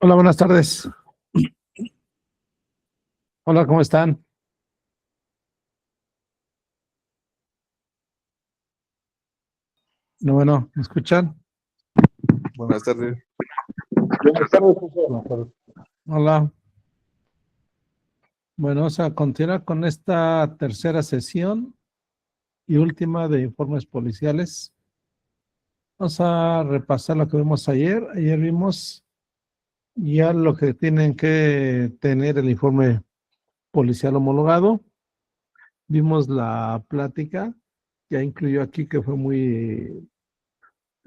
Hola, buenas tardes. Hola, ¿cómo están? No, bueno, ¿me escuchan? Buenas tardes. Buenas tardes, José. Hola. Bueno, vamos a continuar con esta tercera sesión y última de informes policiales. Vamos a repasar lo que vimos ayer. Ayer vimos ya lo que tienen que tener el informe policial homologado. Vimos la plática, ya incluyó aquí que fue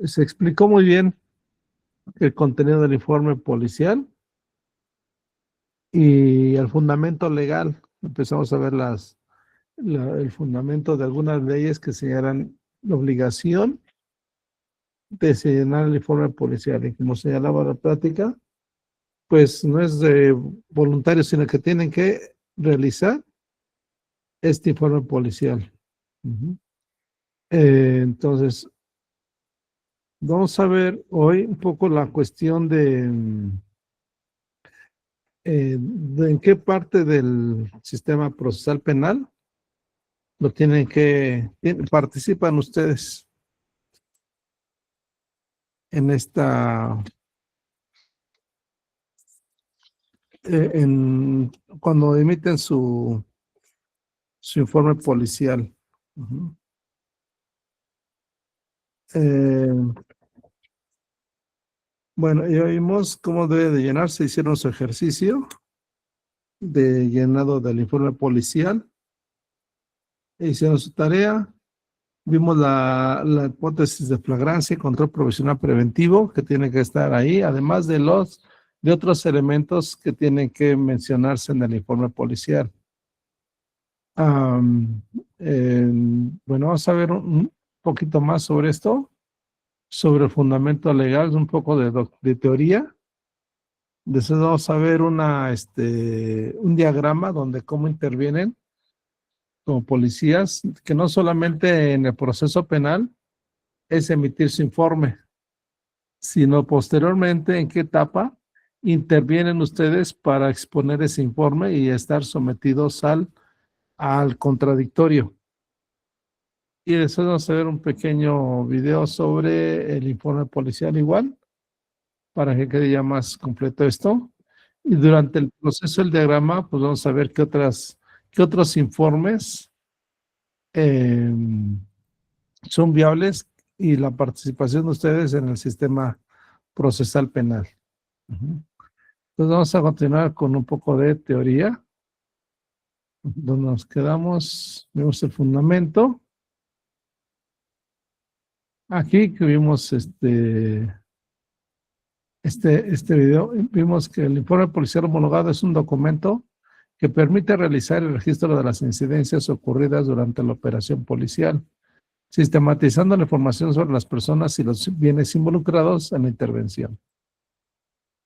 se explicó muy bien el contenido del informe policial y el fundamento legal. Empezamos a ver el fundamento de algunas leyes que señalan la obligación de señalar el informe policial. Y como señalaba la plática, pues no es de voluntario, sino que tienen que realizar este informe policial. Ujú. Entonces, vamos a ver hoy un poco la cuestión de en qué parte del sistema procesal penal lo participan ustedes en cuando emiten su informe policial. Ujú. Eh, bueno, ya vimos cómo debe de llenarse, hicieron su ejercicio de llenado del informe policial, hicieron su tarea, vimos la hipótesis de flagrancia y control provisional preventivo que tiene que estar ahí, además de otros elementos que tienen que mencionarse en el informe policial. Am, eh, bueno, vamos a ver un poquito más sobre esto, sobre el fundamento legal, un poco de teoría. Después vamos a ver un diagrama donde cómo intervienen como policías, que no solamente en el proceso penal es emitir su informe, sino posteriormente en qué etapa intervienen ustedes para exponer ese informe y estar sometidos al contradictorio. Y después vamos a ver un pequeño video sobre el informe policial igual, para que quede ya más completo esto. Y durante el proceso del diagrama, pues vamos a ver qué otros informes eh, son viables y la participación de ustedes en el sistema procesal penal. Ujú. Entonces vamos a continuar con un poco de teoría, donde nos quedamos, vemos el fundamento. Aquí que vimos este video, vimos que el informe policial homologado es un documento que permite realizar el registro de las incidencias ocurridas durante la operación policial, sistematizando la información sobre las personas y los bienes involucrados en la intervención.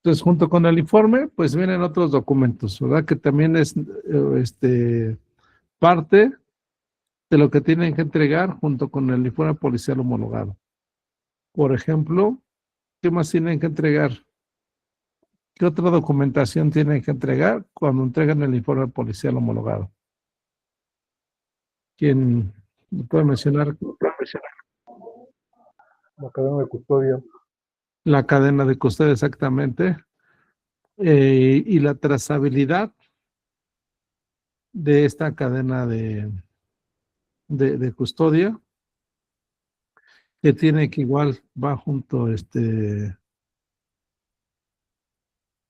Entonces, junto con el informe, pues vienen otros documentos, ¿verdad? Que también es parte de lo que tienen que entregar junto con el informe policial homologado. Por ejemplo, ¿qué más tienen que entregar? ¿Qué otra documentación tienen que entregar cuando entregan el informe policial homologado? ¿Quién puede mencionar? La cadena de custodia. La cadena de custodia exactamente. Y la trazabilidad de esta cadena de custodia, que tiene que igual va junto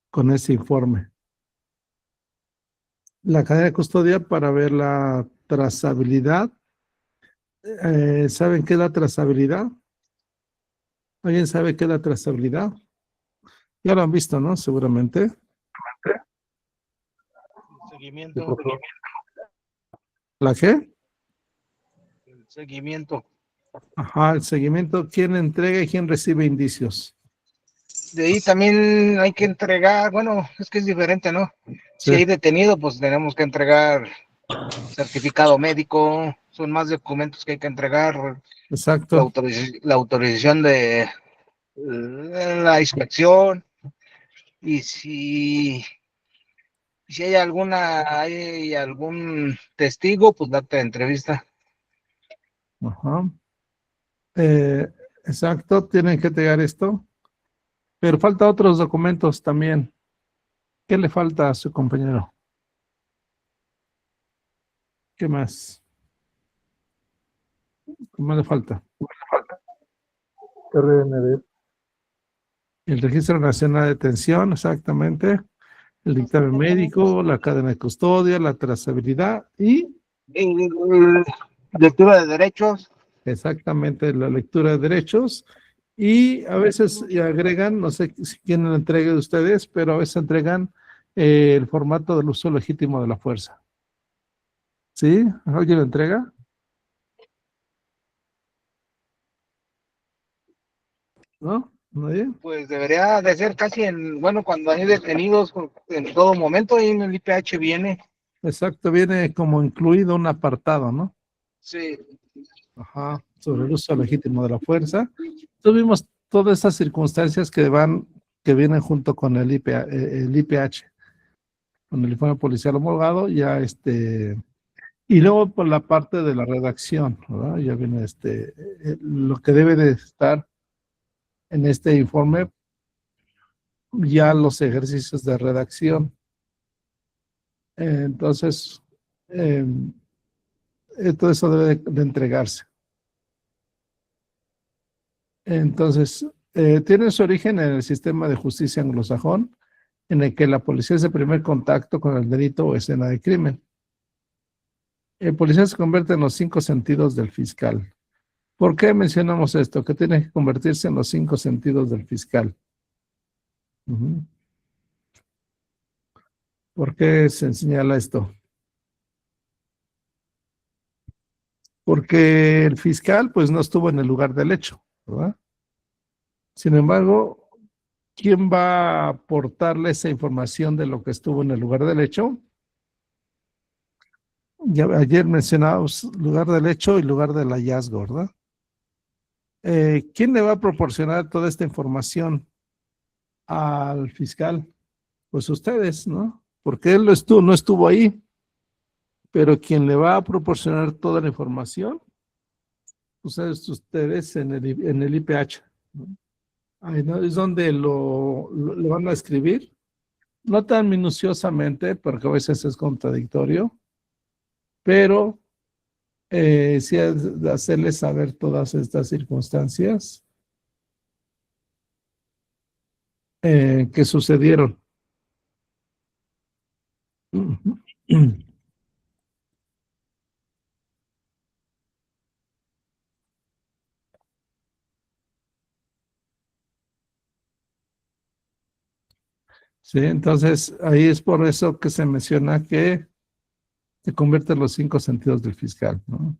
con ese informe. La cadena de custodia para ver la trazabilidad. ¿Saben qué es la trazabilidad? ¿Alguien sabe qué es la trazabilidad? Ya lo han visto, ¿no? Seguramente. Seguimiento, ¿La qué? el seguimiento. Ajá, el seguimiento. ¿Quién entrega y quién recibe indicios? De ahí también hay que entregar, bueno, es que es diferente, ¿no? Sí, Si hay detenido, pues tenemos que entregar certificado médico, son más documentos que hay que entregar, la, exacto. la autorización de la inspección, Y si hay algún testigo, pues date entrevista. Ajá. Exacto, tienen que entregar esto. Pero falta otros documentos también. ¿Qué le falta a su compañero? ¿Qué más? ¿Qué más le falta? RND. El Registro Nacional de Detención, exactamente. El dictamen médico, la cadena de custodia, la trazabilidad y Lectura de derechos. exactamente la lectura de derechos. Y a veces agregan, no sé si quién lo entregue de ustedes, pero a veces entregan el formato del uso legítimo de la fuerza. ¿Sí? ¿Alguien lo entrega? ¿No? ¿Nadie? Pues debería de ser casi bueno, cuando hay detenidos en todo momento, ahí en el IPH viene. Exacto, viene como incluido un apartado, ¿no? Sí. Ajá, sobre el uso legítimo de la fuerza. Tuvimos todas esas circunstancias que vienen junto con el IPH, con el informe policial homologado, ya y luego por la parte de la redacción, ¿verdad? Ya viene lo que debe de estar en este informe, ya los ejercicios de redacción. Entonces, eh, todo eso debe de entregarse. Entonces, tiene su origen en el sistema de justicia anglosajón, en el que la policía es el primer contacto con el delito o escena de crimen. El policía se convierte en los 5 sentidos del fiscal. ¿Por qué mencionamos esto? Que tiene que convertirse en los 5 sentidos del fiscal. Uh-huh. ¿Por qué se señala esto? Porque el fiscal pues no estuvo en el lugar del hecho, ¿verdad? Sin embargo, ¿quién va a aportarle esa información de lo que estuvo en el lugar del hecho? Ya ayer mencionábamos lugar del hecho y lugar del hallazgo, ¿verdad? ¿Quién le va a proporcionar toda esta información al fiscal? Pues ustedes, ¿no? Porque él no estuvo ahí, pero quien le va a proporcionar toda la información, pues es ustedes en el IPH, ¿no? Ahí no, es donde lo van a escribir, no tan minuciosamente, porque a veces es contradictorio, pero sí hacerles saber todas estas circunstancias que sucedieron. Sí, entonces ahí es por eso que se menciona que se convierte en los 5 sentidos del fiscal, ¿no?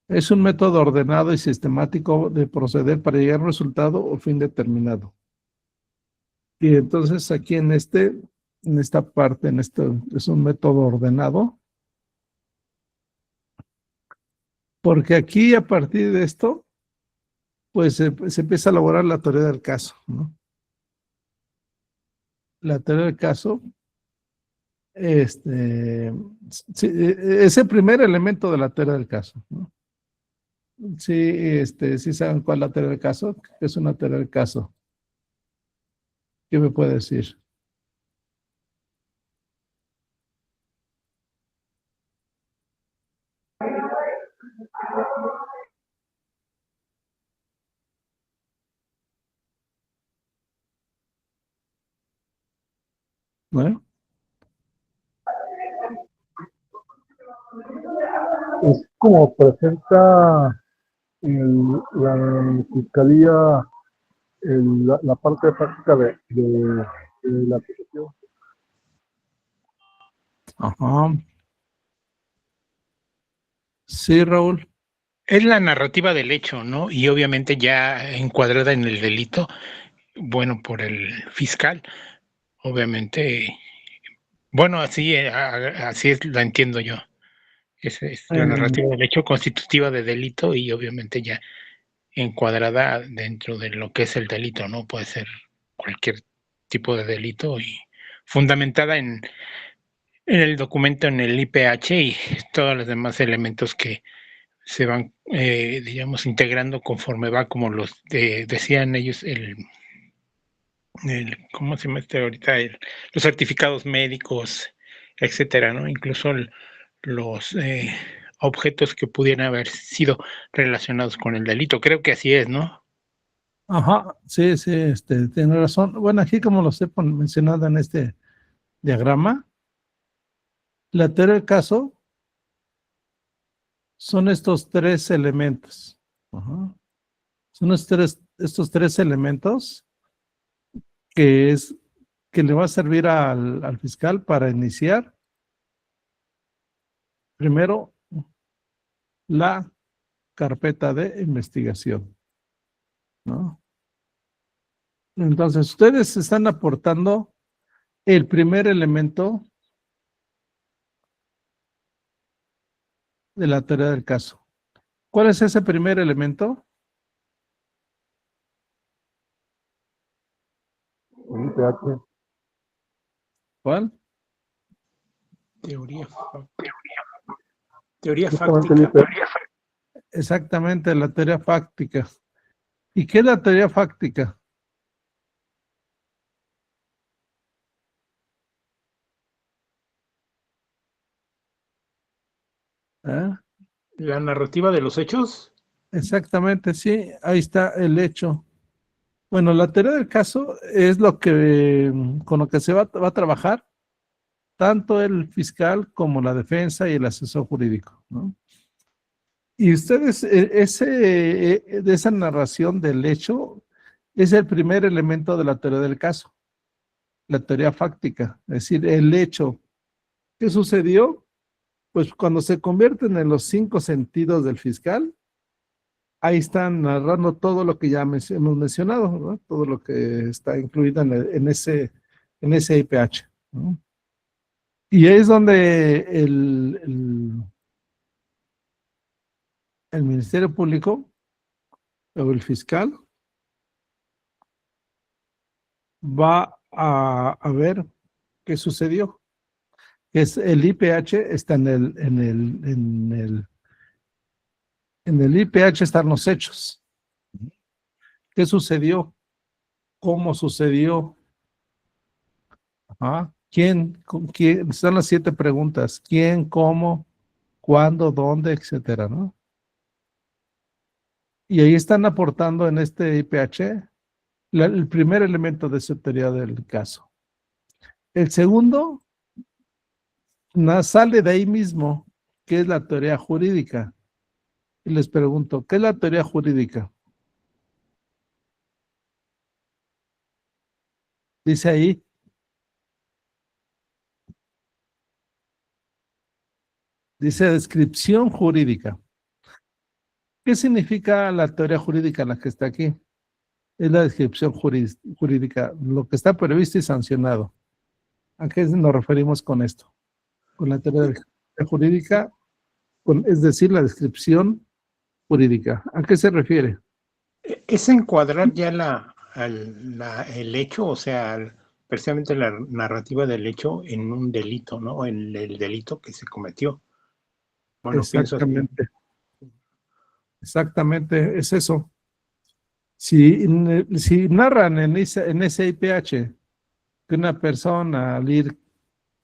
Es un método ordenado y sistemático de proceder para llegar a un resultado o fin determinado. Y entonces aquí en esta parte, es un método ordenado, porque aquí a partir de esto, pues se empieza a elaborar la teoría del caso, ¿no? La teoría del caso, sí, es el primer elemento de la teoría del caso, ¿no? Sí, sí saben cuál es la teoría del caso, ¿qué es una teoría del caso? ¿Qué me puede decir? ¿No? Es como presenta la fiscalía la parte práctica de la acusación. Ajá. Sí, Raúl. Es la narrativa del hecho, ¿no? Y obviamente ya encuadrada en el delito, bueno, por el fiscal, obviamente. Bueno, así es, la entiendo yo. Es la narrativa del hecho constitutiva de delito y obviamente ya encuadrada dentro de lo que es el delito, ¿no? Puede ser cualquier tipo de delito y fundamentada en el documento, en el IPH y todos los demás elementos que se van, digamos, integrando conforme va, como los decían ellos, ¿cómo se llama ahorita? Los certificados médicos, etcétera, ¿no? Incluso los objetos que pudieran haber sido relacionados con el delito. Creo que así es, ¿no? Ajá, sí, sí, tiene razón. Bueno, aquí como lo sé mencionado en este diagrama, la teoría del caso son estos tres elementos. Ajá. Son estos tres elementos que le va a servir al fiscal para iniciar primero la carpeta de investigación, ¿no? Entonces, ustedes están aportando el primer elemento de la teoría del caso. ¿Cuál es ese primer elemento? El IPH. ¿Cuál? Teoría Justamente el fáctica. IPH. Exactamente, la teoría fáctica. ¿Y qué es la teoría fáctica? ¿Eh? La narrativa de los hechos. Exactamente, sí, ahí está el hecho. Bueno, la teoría del caso es lo que con lo que se va a trabajar tanto el fiscal como la defensa y el asesor jurídico, ¿no? Y ustedes, de esa narración del hecho, es el primer elemento de la teoría del caso, la teoría fáctica, es decir, el hecho. ¿Qué sucedió? Pues cuando se convierten en los 5 sentidos del fiscal, ahí están narrando todo lo que ya hemos mencionado, ¿no? Todo lo que está incluido en ese IPH, ¿no? Y es donde el Ministerio Público o el fiscal va a ver qué sucedió. Es el IPH está en el IPH están los hechos. ¿Qué sucedió? ¿Cómo sucedió? Ajá. ¿Quién? ¿Con quién? Están las 7 preguntas. ¿Quién? ¿Cómo? ¿Cuándo? ¿Dónde? Etcétera, ¿no? Y ahí están aportando en este IPH el primer elemento de su teoría del caso. El segundo sale de ahí mismo, que es la teoría jurídica. Y les pregunto, ¿qué es la teoría jurídica? Dice ahí, dice descripción jurídica. ¿Qué significa la teoría jurídica la que está aquí? Es la descripción jurídica, lo que está previsto y sancionado. ¿A qué nos referimos con esto? Con la teoría jurídica, es decir, la descripción jurídica. ¿A qué se refiere? Es encuadrar ya el hecho, o sea, precisamente la narrativa del hecho en un delito, ¿no? En el delito que se cometió. Bueno, pienso así. Exactamente. Exactamente, es eso. Si narran en ese IPH que una persona al ir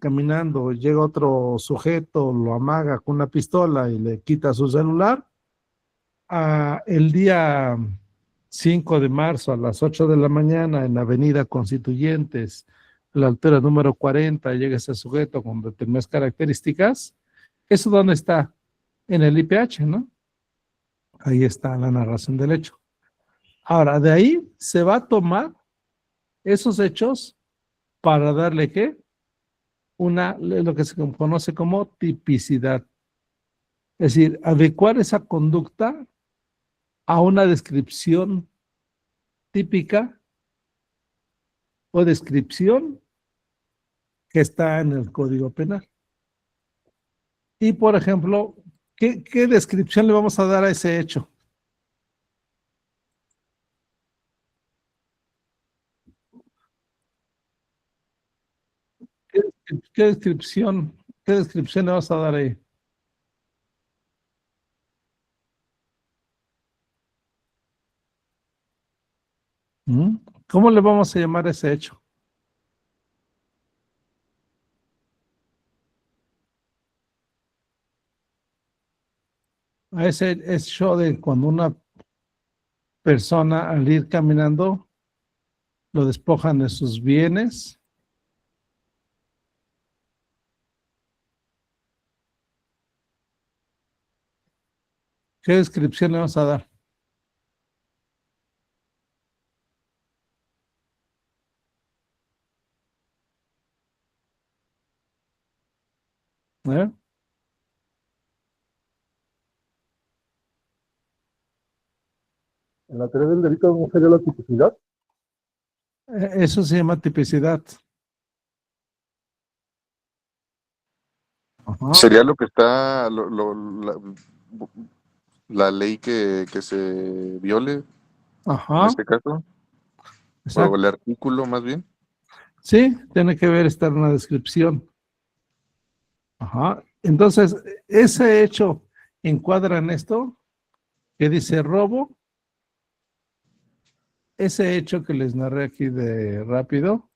caminando llega otro sujeto, lo amaga con una pistola y le quita su celular, el día 5 de marzo a las 8 de la mañana en la avenida Constituyentes, a la altura número 40, llega ese sujeto con determinadas características, ¿eso dónde está? En el IPH, ¿no? Ahí está la narración del hecho. Ahora, de ahí se va a tomar esos hechos para darle, ¿qué? Lo que se conoce como tipicidad. Es decir, adecuar esa conducta a una descripción típica o descripción que está en el Código Penal. Y, por ejemplo, ¿qué descripción le vamos a dar a ese hecho? ¿Qué descripción le vas a dar ahí? ¿Mm? ¿Cómo le vamos a llamar a ese hecho? A ese hecho de cuando una persona al ir caminando lo despojan de sus bienes. ¿Qué descripción le vamos a dar? ¿Eh? En la teoría del delito no sería la tipicidad. Eso se llama tipicidad. Ajá. Sería lo que está, la ley que se viole en Ajá, este caso, o exacto. el artículo más bien. Sí, tiene que ver, estar en la descripción. Ajá. Entonces, ese hecho encuadra en esto que dice robo. Ese hecho que les narré aquí de rápido,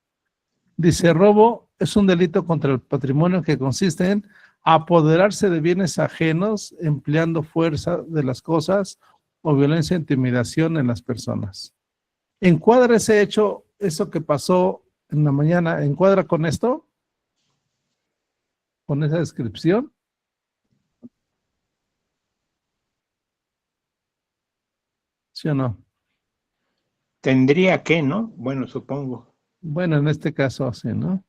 dice robo es un delito contra el patrimonio que consiste en apoderarse de bienes ajenos empleando fuerza de las cosas o violencia e intimidación en las personas. ¿Encuadra ese hecho, eso que pasó en la mañana, encuadra con esto? ¿Con esa descripción? ¿Sí o no? Tendría que, ¿no? Bueno, supongo. Bueno, en este caso sí, ¿no?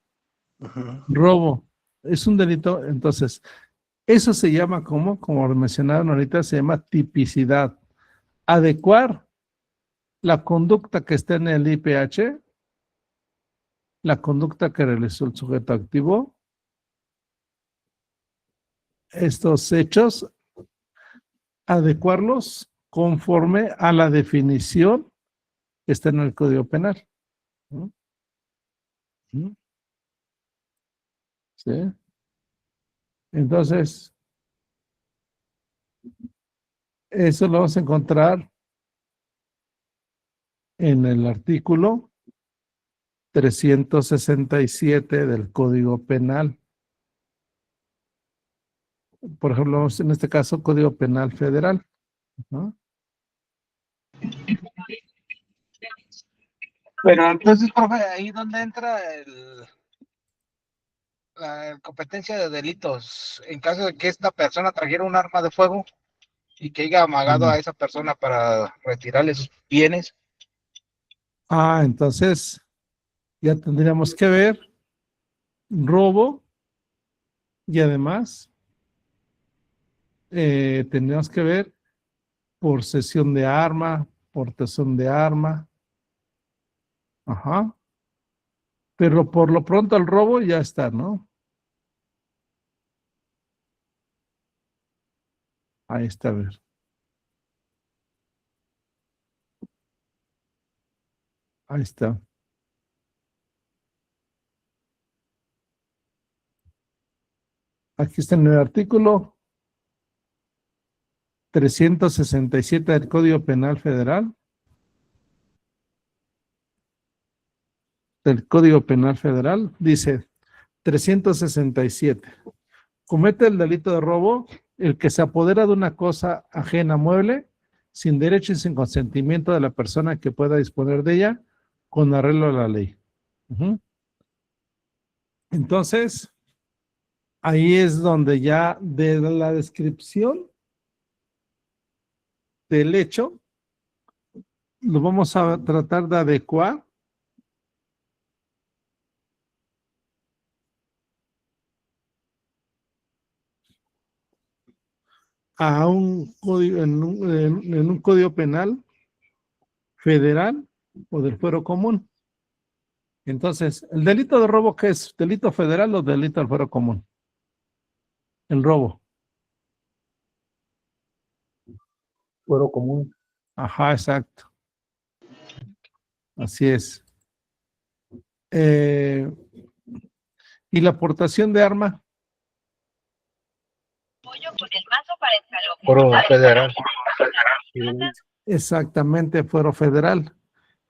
Ajá. Robo es un delito, entonces, eso se llama como mencionaron ahorita, se llama tipicidad. Adecuar la conducta que está en el IPH, la conducta que realizó el sujeto activo, estos hechos, adecuarlos conforme a la definición que está en el Código Penal. ¿Mm? ¿Mm? ¿Sí? Entonces, eso lo vamos a encontrar en el artículo 367 del Código Penal. Por ejemplo, en este caso, Código Penal Federal. ¿No? Pero entonces, profe, ahí donde entra la competencia de delitos, en caso de que esta persona trajera un arma de fuego y que haya amagado a esa persona para retirarle sus bienes. Entonces ya tendríamos que ver robo y además tendríamos que ver posesión de arma, portación de arma. Ajá. Pero por lo pronto el robo ya está, ¿no? Ahí está, a ver. Ahí está. Aquí está en el artículo 367 del Código Penal Federal. Del Código Penal Federal dice 367. Comete el delito de robo el que se apodera de una cosa ajena mueble sin derecho y sin consentimiento de la persona que pueda disponer de ella con arreglo a la ley. Entonces, ahí es donde ya de la descripción del hecho lo vamos a tratar de adecuar a un código, en un código penal federal o del fuero común. Entonces, ¿el delito de robo qué es? ¿Delito federal o delito del fuero común? El robo. Fuero común. Ajá, exacto. Así es. ¿Y la portación de arma? Puro federal. Exactamente, fuero federal.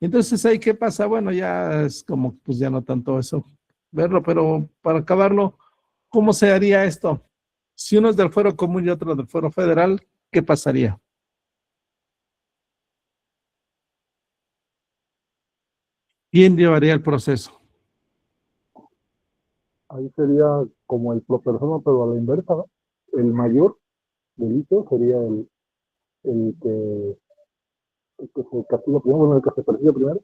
Entonces, ¿ahí qué pasa? Bueno, ya es como, pues ya no tanto eso, verlo, pero para acabarlo, ¿cómo se haría esto? Si uno es del fuero común y otro del fuero federal, ¿qué pasaría? ¿Quién llevaría el proceso? Ahí sería como el pro persona, pero a la inversa, ¿no? El mayor delito sería el que, el que se castiga primero, bueno, el que se persigue primero.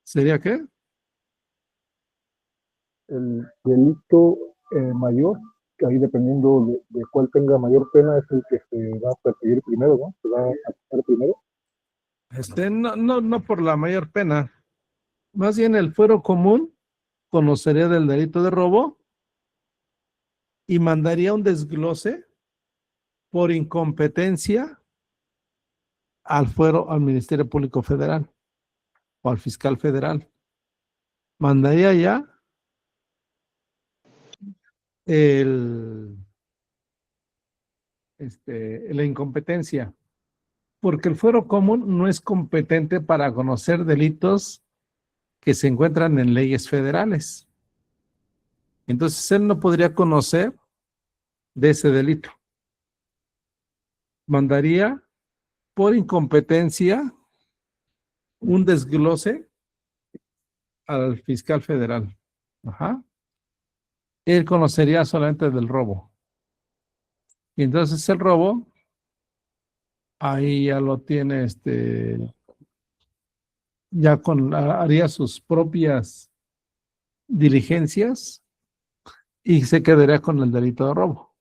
¿Sería qué? El delito mayor, que ahí dependiendo de cuál tenga mayor pena, es el que se va a perseguir primero, ¿no? Se va a hacer primero. No por la mayor pena. Más bien el fuero común conocería del delito de robo y mandaría un desglose por incompetencia al Ministerio Público Federal o al fiscal federal. Mandaría ya la incompetencia, porque el fuero común no es competente para conocer delitos que se encuentran en leyes federales. Entonces él no podría conocer de ese delito. Mandaría por incompetencia un desglose al fiscal federal. Ajá. Él conocería solamente del robo. Y entonces el robo, ahí ya lo tiene, ya haría sus propias diligencias y se quedaría con el delito de robo.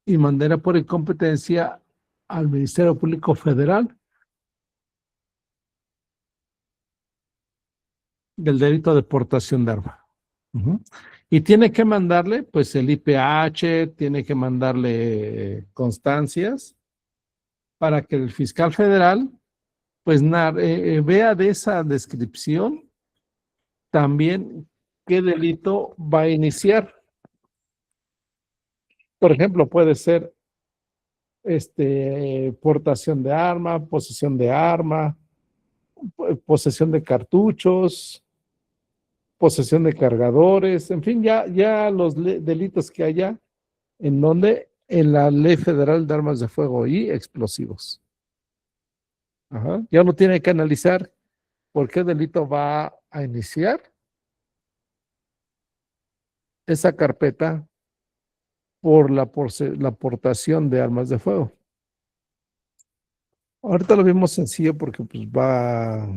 Y mandaría por incompetencia al Ministerio Público Federal del delito de portación de arma. Uh-huh. Y tiene que mandarle, pues, el IPH, tiene que mandarle constancias para que el fiscal federal, pues, vea de esa descripción también qué delito va a iniciar. Por ejemplo, puede ser portación de arma, posesión de arma, posesión de cartuchos, posesión de cargadores, en fin, ya los delitos que haya en la Ley Federal de Armas de Fuego y Explosivos. Ajá. Ya uno tiene que analizar por qué delito va a iniciar esa carpeta por la portación de armas de fuego. Ahorita lo vimos sencillo porque pues va,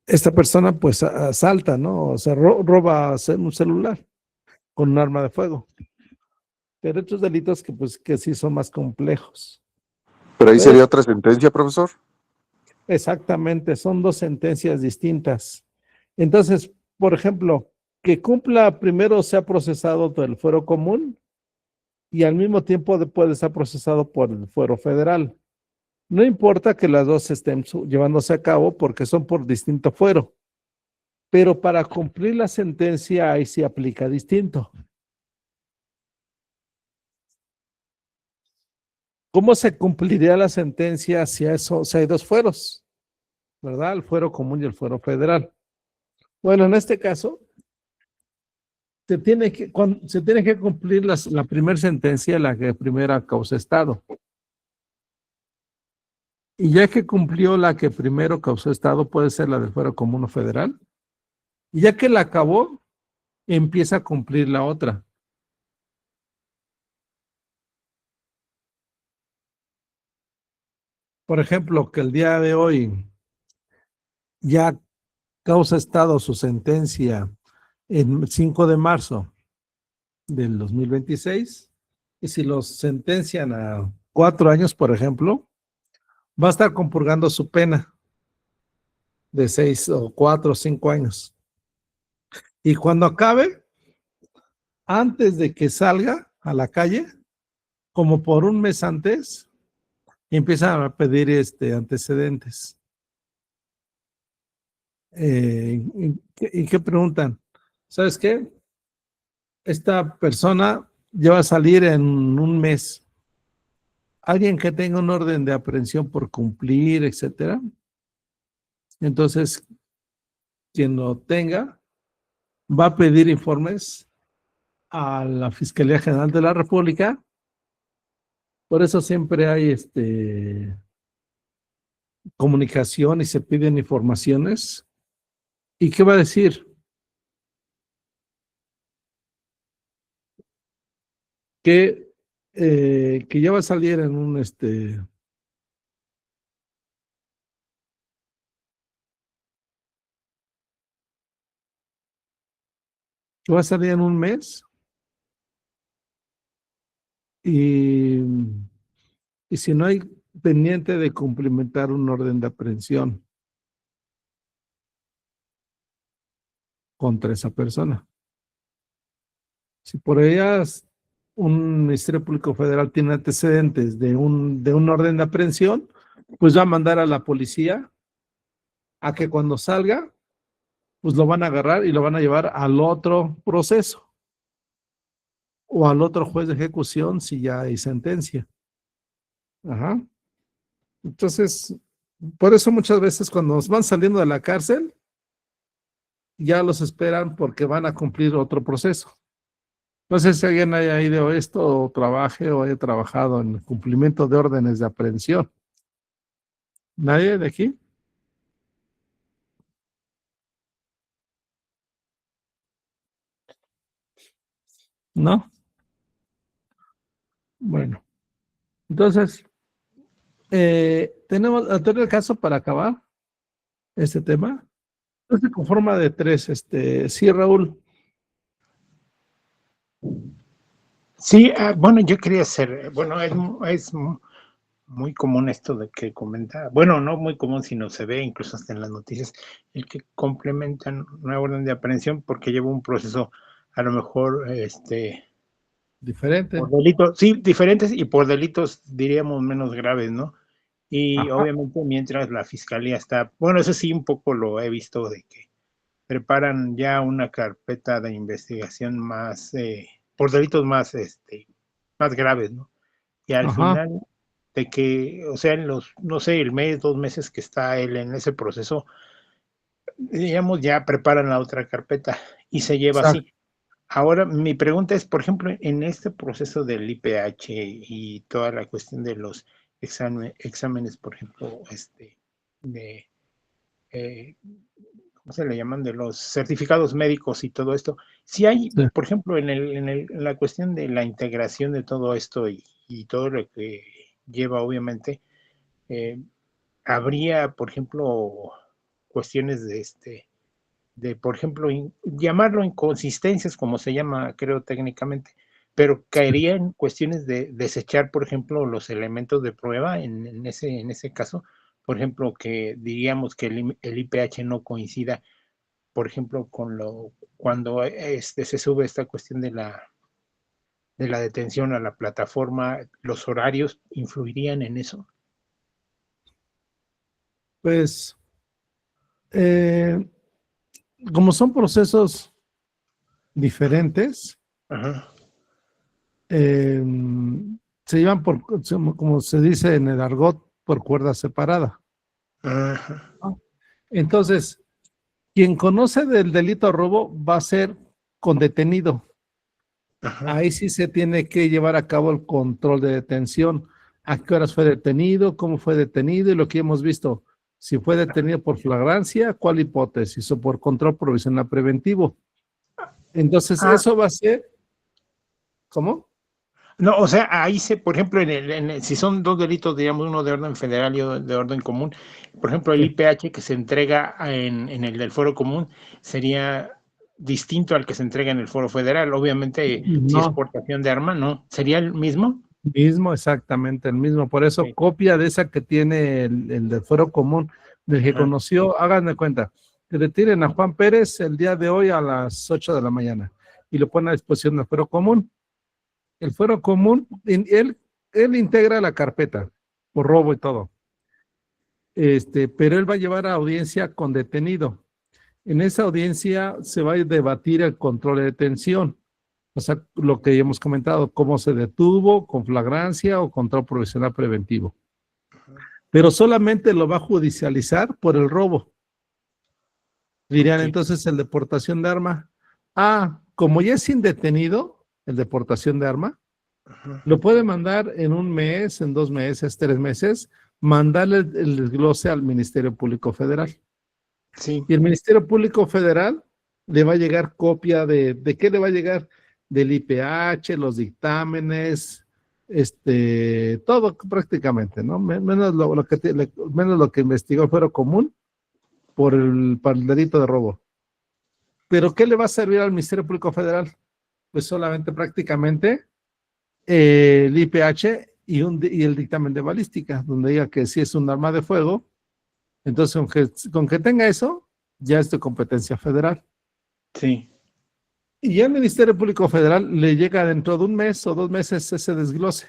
esta persona pues asalta, ¿no? O sea, roba un celular con un arma de fuego. Pero otros delitos que sí son más complejos. Pero ahí sería otra sentencia, profesor. Exactamente, son dos sentencias distintas. Entonces, por ejemplo, que cumpla primero sea procesado por el fuero común y al mismo tiempo puede ser procesado por el fuero federal. No importa que las dos estén llevándose a cabo porque son por distinto fuero, pero para cumplir la sentencia ahí sí aplica distinto. ¿Cómo se cumpliría la sentencia si hay dos fueros? ¿Verdad? El fuero común y el fuero federal. Bueno, en este caso, se tiene que cumplir la primera sentencia, la que primera causa estado. Y ya que cumplió la que primero causó estado, puede ser la del fuero común o federal. Y ya que la acabó, empieza a cumplir la otra. Por ejemplo, que el día de hoy ya causa estado su sentencia en 5 de marzo del 2026, y si los sentencian a 4 años, por ejemplo, va a estar compurgando su pena de 6 o 4 o 5 años. Y cuando acabe, antes de que salga a la calle, como por un mes antes, empiezan a pedir antecedentes. ¿Y qué preguntan? ¿Sabes qué? Esta persona ya va a salir en un mes. Alguien que tenga un orden de aprehensión por cumplir, etcétera. Entonces, quien lo tenga va a pedir informes a la Fiscalía General de la República. Por eso siempre hay comunicación y se piden informaciones. ¿Y qué va a decir? Que ya va a salir en un que va a salir en un mes y, y si no hay pendiente de cumplimentar un orden de aprehensión contra esa persona. Si por ellas un Ministerio Público Federal tiene antecedentes de un orden de aprehensión, pues va a mandar a la policía a que cuando salga, pues lo van a agarrar y lo van a llevar al otro proceso o al otro juez de ejecución si ya hay sentencia. Ajá. Entonces, por eso muchas veces cuando van saliendo de la cárcel, ya los esperan porque van a cumplir otro proceso. No sé si alguien haya ido a esto o trabaje o haya trabajado en el cumplimiento de órdenes de aprehensión. ¿Nadie de aquí? ¿No? Bueno, entonces, tenemos el caso para acabar este tema. Se conforma de tres, sí, Raúl. Sí, bueno, yo quería hacer, bueno, es muy común esto de que comenta, bueno, no muy común, sino se ve incluso hasta en las noticias, el que complementan una orden de aprehensión porque lleva un proceso a lo mejor, Diferente. por delitos, sí, diferentes y por delitos diríamos menos graves, ¿no? Y Ajá. obviamente mientras la fiscalía está, bueno, eso sí un poco lo he visto de que preparan ya una carpeta de investigación más, por delitos más, más graves, ¿no? Y al Ajá. final de que, o sea, en los, no sé, el mes, 2 meses que está él en ese proceso, digamos, ya preparan la otra carpeta y se lleva Exacto. así. Ahora, mi pregunta es, por ejemplo, en este proceso del IPH y toda la cuestión de los exámenes, por ejemplo, de, eh, ¿cómo se le llaman? De los certificados médicos y todo esto. Si hay, Sí. por ejemplo, en la cuestión de la integración de todo esto y todo lo que lleva, obviamente, eh, habría, por ejemplo, cuestiones de por ejemplo, llamarlo inconsistencias, como se llama, creo técnicamente, pero caería en cuestiones de desechar, por ejemplo, los elementos de prueba en ese caso, por ejemplo, que diríamos que el IPH no coincida, por ejemplo, con cuando se sube esta cuestión de la detención a la plataforma, los horarios influirían en eso. Pues, como son procesos diferentes, Ajá. eh, se llevan como se dice en el argot, por cuerda separada. Ajá. Entonces, quien conoce del delito robo va a ser con detenido. Ajá. Ahí sí se tiene que llevar a cabo el control de detención. ¿A qué horas fue detenido? ¿Cómo fue detenido? Y lo que hemos visto, si fue detenido por flagrancia, ¿cuál hipótesis? O por control provisional preventivo. Entonces, Ah, eso va a ser, ¿cómo? no, o sea, ahí por ejemplo, si son dos delitos, digamos, uno de orden federal y otro de orden común, por ejemplo, el Sí. IPH que se entrega en el del foro común sería distinto al que se entrega en el foro federal. Obviamente, si es No, portación de arma, no. ¿Sería el mismo? mismo, exactamente el mismo. Por eso, Sí. copia de esa que tiene el del fuero común, del que Ajá. conoció, hagan de cuenta, que retiren a Juan Pérez el día de hoy a las 8 de la mañana y lo ponen a disposición del fuero común. El fuero común, él integra la carpeta por robo y todo. Pero él va a llevar a audiencia con detenido. En esa audiencia se va a debatir el control de detención, o sea, lo que ya hemos comentado, cómo se detuvo, con flagrancia o control provisional preventivo. Pero solamente lo va a judicializar por el robo. Dirían entonces el deportación de arma. Como ya es indetenido, el deportación de arma, lo puede mandar en 1 mes, en 2 meses, 3 meses, mandarle el desglose al Ministerio Público Federal. Sí. Y el Ministerio Público Federal le va a llegar copia ¿de qué le va a llegar? Del IPH, los dictámenes, todo prácticamente, ¿no? Menos lo que investigó el Fuero Común para el delito de robo. ¿Pero qué le va a servir al Ministerio Público Federal? Pues solamente prácticamente el IPH y el dictamen de balística, donde diga que si es un arma de fuego, entonces con que tenga eso, ya es de competencia federal. Sí. Y ya el Ministerio Público Federal le llega dentro de 1 mes o 2 meses ese desglose.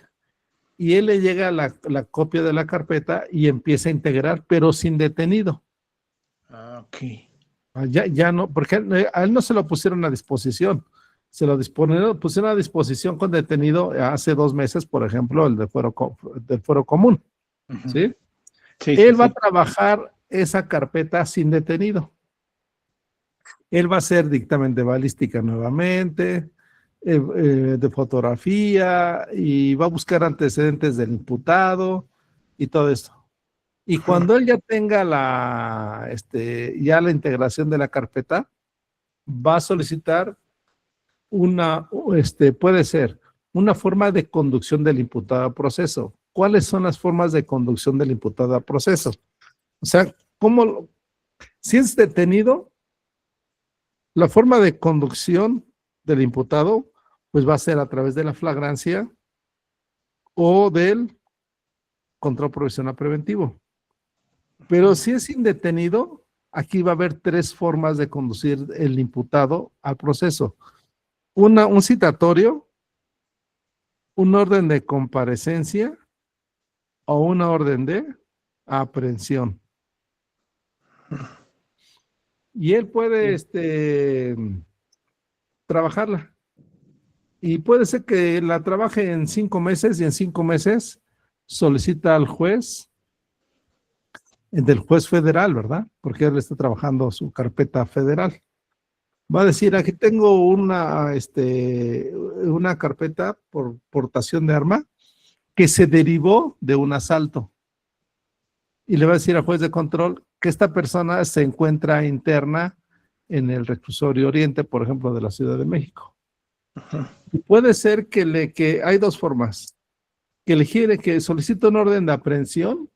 Y él le llega la copia de la carpeta y empieza a integrar, pero sin detenido. Ok. Ya no, porque a él no se lo pusieron a disposición. Se lo pusieron a disposición con detenido hace 2 meses, por ejemplo, el del Fuero Común. ¿Sí? Sí, Él va a trabajar esa carpeta sin detenido. Él va a hacer dictamen de balística nuevamente, de fotografía, y va a buscar antecedentes del imputado y todo esto. Y cuando él ya tenga ya la integración de la carpeta, va a solicitar puede ser una forma de conducción del imputado a proceso. ¿Cuáles son las formas de conducción del imputado a proceso? O sea, si es detenido, la forma de conducción del imputado, pues va a ser a través de la flagrancia o del control provisional preventivo. Pero si es indetenido, aquí va a haber 3 formas de conducir el imputado al proceso. Un citatorio, un orden de comparecencia o una orden de aprehensión. Y él puede trabajarla. Y puede ser que la trabaje en 5 meses y en 5 meses solicita al juez, del juez federal, ¿verdad? Porque él está trabajando su carpeta federal. Va a decir, aquí tengo una carpeta por portación de arma que se derivó de un asalto. Y le va a decir al juez de control que esta persona se encuentra interna en el reclusorio Oriente, por ejemplo, de la Ciudad de México. Y puede ser que hay 2 formas. Que solicite un orden de aprehensión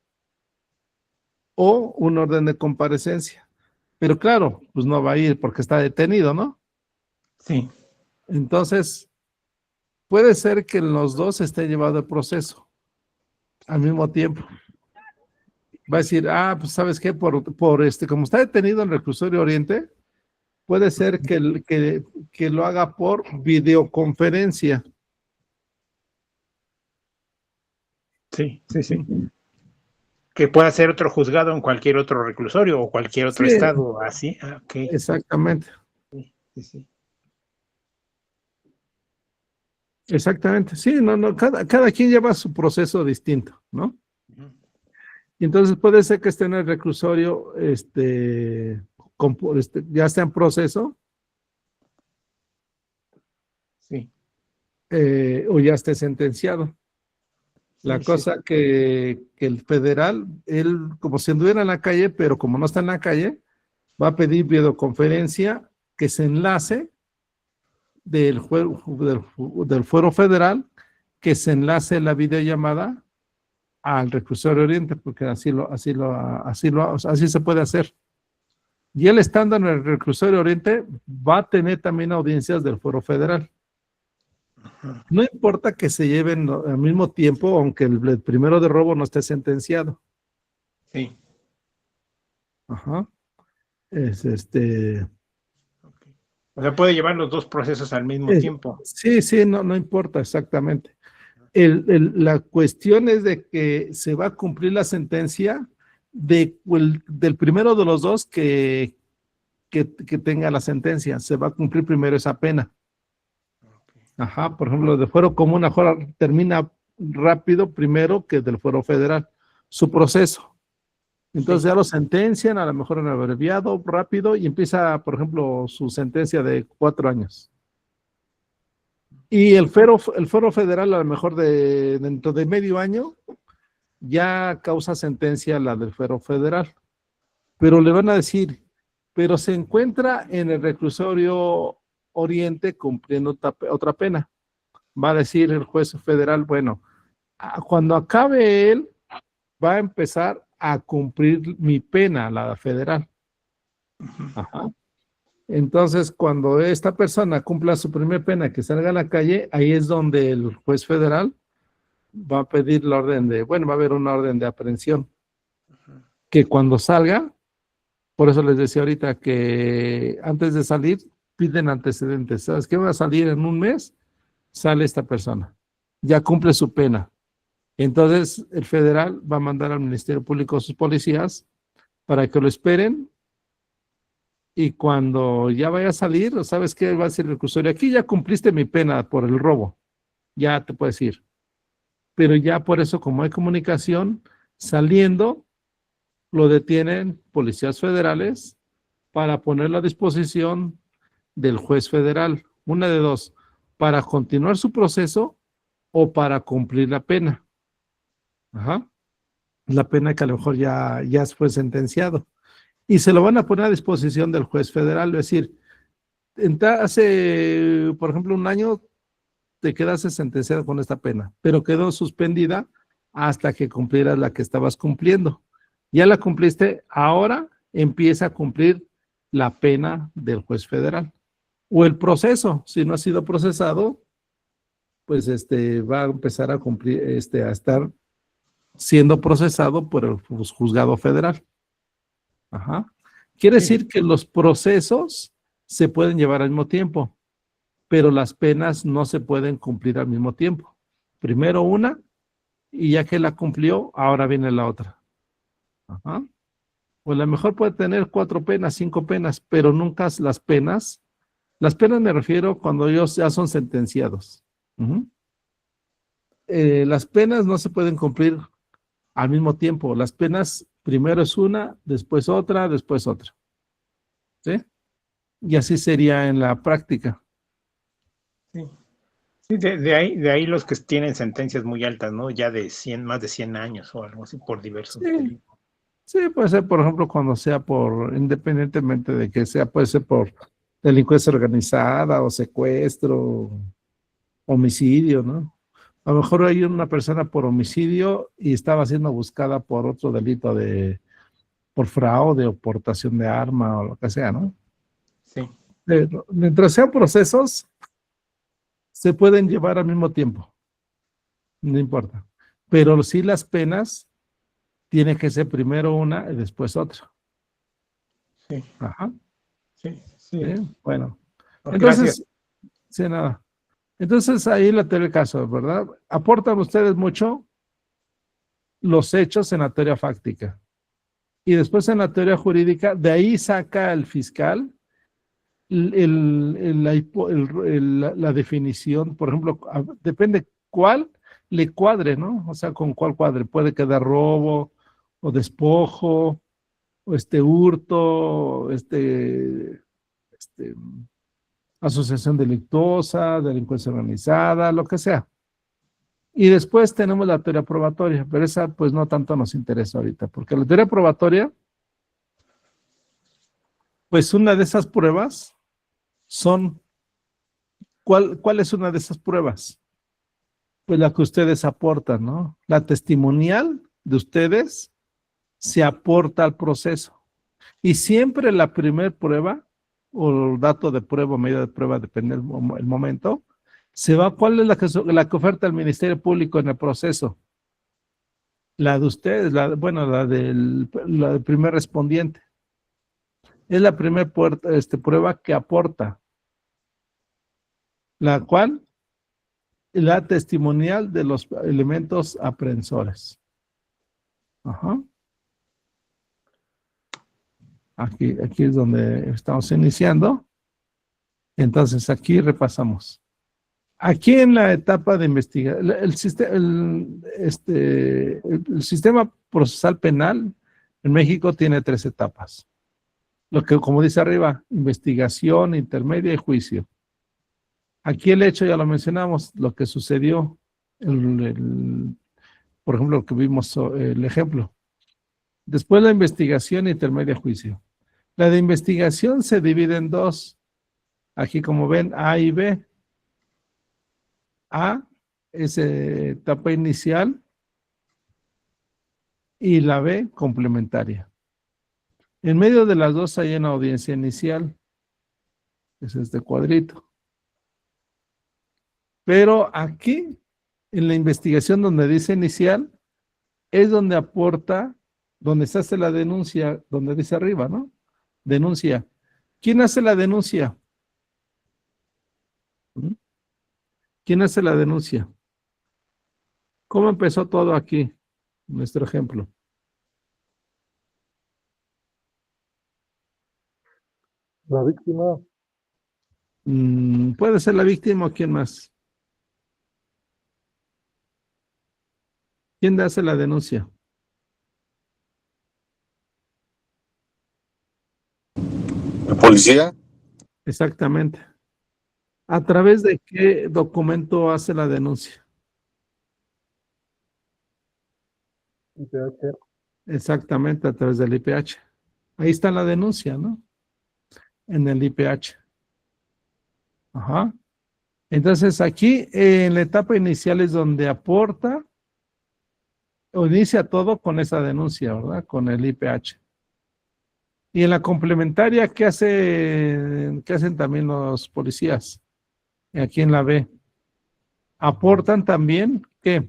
o un orden de comparecencia. Pero claro, pues no va a ir porque está detenido, ¿no? Sí. Entonces, puede ser que los 2 esté llevado el proceso al mismo tiempo. Va a decir, pues ¿sabes qué? Como está detenido en el reclusorio Oriente, puede ser que lo haga por videoconferencia. Sí. Que pueda ser otro juzgado en cualquier otro reclusorio o cualquier otro estado, así. Okay. Exactamente. Sí. Exactamente. Sí, cada quien lleva su proceso distinto, ¿no? Y entonces puede ser que esté en el reclusorio, ya está en proceso. Sí. O ya esté sentenciado. La cosa que el federal, él como si anduviera en la calle, pero como no está en la calle, va a pedir videoconferencia que se enlace del fuero federal, que se enlace la videollamada al reclusorio Oriente, porque así se puede hacer. Y él estando en el reclusorio Oriente va a tener también audiencias del fuero federal. No importa que se lleven al mismo tiempo, aunque el primero de robo no esté sentenciado. Sí. Ajá. O sea, puede llevar los 2 procesos al mismo tiempo. Sí, no importa exactamente. La cuestión es de que se va a cumplir la sentencia del primero de los 2 que que tenga la sentencia, se va a cumplir primero esa pena. Ajá, por ejemplo, de fuero común a fuero termina rápido primero que del fuero federal, su proceso. Entonces ya lo sentencian, a lo mejor en abreviado, rápido, y empieza, por ejemplo, su sentencia de 4 años. Y el fuero federal, a lo mejor dentro de medio año, ya causa sentencia la del fuero federal. Pero le van a decir, pero se encuentra en el reclusorio Oriente cumpliendo otra pena. Va a decir el juez federal, bueno, cuando acabe él, va a empezar a cumplir mi pena, la federal. Ajá. Entonces, cuando esta persona cumpla su primera pena, que salga a la calle, ahí es donde el juez federal va a pedir la orden va a haber una orden de aprehensión. Que cuando salga, por eso les decía ahorita que antes de salir, piden antecedentes. ¿Sabes qué? Va a salir en un mes, sale esta persona. Ya cumple su pena. Entonces, el federal va a mandar al Ministerio Público a sus policías para que lo esperen. Y cuando ya vaya a salir, ¿sabes qué? Va a decir el reclusorio, aquí ya cumpliste mi pena por el robo. Ya te puedes ir. Pero ya por eso, como hay comunicación, saliendo, lo detienen policías federales para ponerlo a disposición del juez federal. Una de dos, para continuar su proceso o para cumplir la pena. Ajá. La pena que a lo mejor ya fue sentenciado. Y se lo van a poner a disposición del juez federal. Es decir, hace, por ejemplo, un año te quedaste sentenciado con esta pena, pero quedó suspendida hasta que cumplieras la que estabas cumpliendo. Ya la cumpliste, ahora empieza a cumplir la pena del juez federal. O el proceso, si no ha sido procesado, pues va a empezar a cumplir, a estar siendo procesado por el juzgado federal. Ajá. Quiere decir que los procesos se pueden llevar al mismo tiempo, pero las penas no se pueden cumplir al mismo tiempo. Primero una, y ya que la cumplió, ahora viene la otra. Ajá. O a lo mejor puede tener 4 penas, 5 penas, pero nunca las penas me refiero cuando ellos ya son sentenciados. Las penas no se pueden cumplir al mismo tiempo. Las penas, primero es una, después otra, después otra. ¿Sí? Y así sería en la práctica. Sí, sí, de ahí los que tienen sentencias muy altas, ¿no? Ya de más de 100 años o algo así por diversos delitos. Sí, puede ser, por ejemplo, cuando sea independientemente de que sea, puede ser por delincuencia organizada o secuestro, homicidio, ¿no? A lo mejor hay una persona por homicidio y estaba siendo buscada por otro delito por fraude o portación de arma o lo que sea, ¿no? Sí. Mientras sean procesos, se pueden llevar al mismo tiempo. No importa. Pero sí las penas tiene que ser primero una y después otra. Sí. Ajá. Sí. Bueno. Oh, entonces, gracias. Sí, nada. Entonces ahí la teoría del caso, ¿verdad? Aportan ustedes mucho los hechos en la teoría fáctica. Y después en la teoría jurídica, de ahí saca el fiscal la definición, por ejemplo, depende cuál le cuadre, ¿no? O sea, con cuál cuadre. Puede quedar robo o despojo o hurto, asociación delictuosa, delincuencia organizada, lo que sea. Y después tenemos la teoría probatoria, pero esa pues no tanto nos interesa ahorita, porque la teoría probatoria, pues una de esas pruebas son, ¿cuál es una de esas pruebas? Pues la que ustedes aportan, ¿no? La testimonial de ustedes se aporta al proceso. Y siempre la primer prueba, o dato de prueba o medio de prueba, depende del momento, ¿cuál es la que oferta el Ministerio Público en el proceso? La de ustedes, la del primer respondiente. Es la primera prueba que aporta, la cual, la testimonial de los elementos aprehensores. Ajá. Aquí es donde estamos iniciando. Entonces, aquí repasamos. Aquí en la etapa de investigación, el sistema procesal penal en México tiene 3 etapas. Lo que, como dice arriba, investigación, intermedia y juicio. Aquí el hecho, ya lo mencionamos, lo que sucedió, por ejemplo, lo que vimos, el ejemplo. Después la investigación, intermedia, juicio. La de investigación se divide en 2. Aquí, como ven, A y B. A es etapa inicial y la B complementaria. En medio de las 2 hay una audiencia inicial, es este cuadrito. Pero aquí, en la investigación donde dice inicial, es donde aporta, donde se hace la denuncia, donde dice arriba, ¿no? Denuncia. ¿Quién hace la denuncia? ¿Quién hace la denuncia? ¿Cómo empezó todo aquí? Nuestro ejemplo. La víctima, ¿Puede ser la víctima o quién más? ¿Quién hace la denuncia? ¿La policía? Exactamente. ¿A través de qué documento hace la denuncia? IPH, Exactamente, a través del IPH. Ahí está la denuncia, ¿no? En el IPH. Ajá. Entonces aquí en la etapa inicial es donde aporta o inicia todo con esa denuncia, ¿verdad? Con el IPH. Y en la complementaria, ¿qué hacen también los policías? Aquí en la B. Aportan también, ¿qué?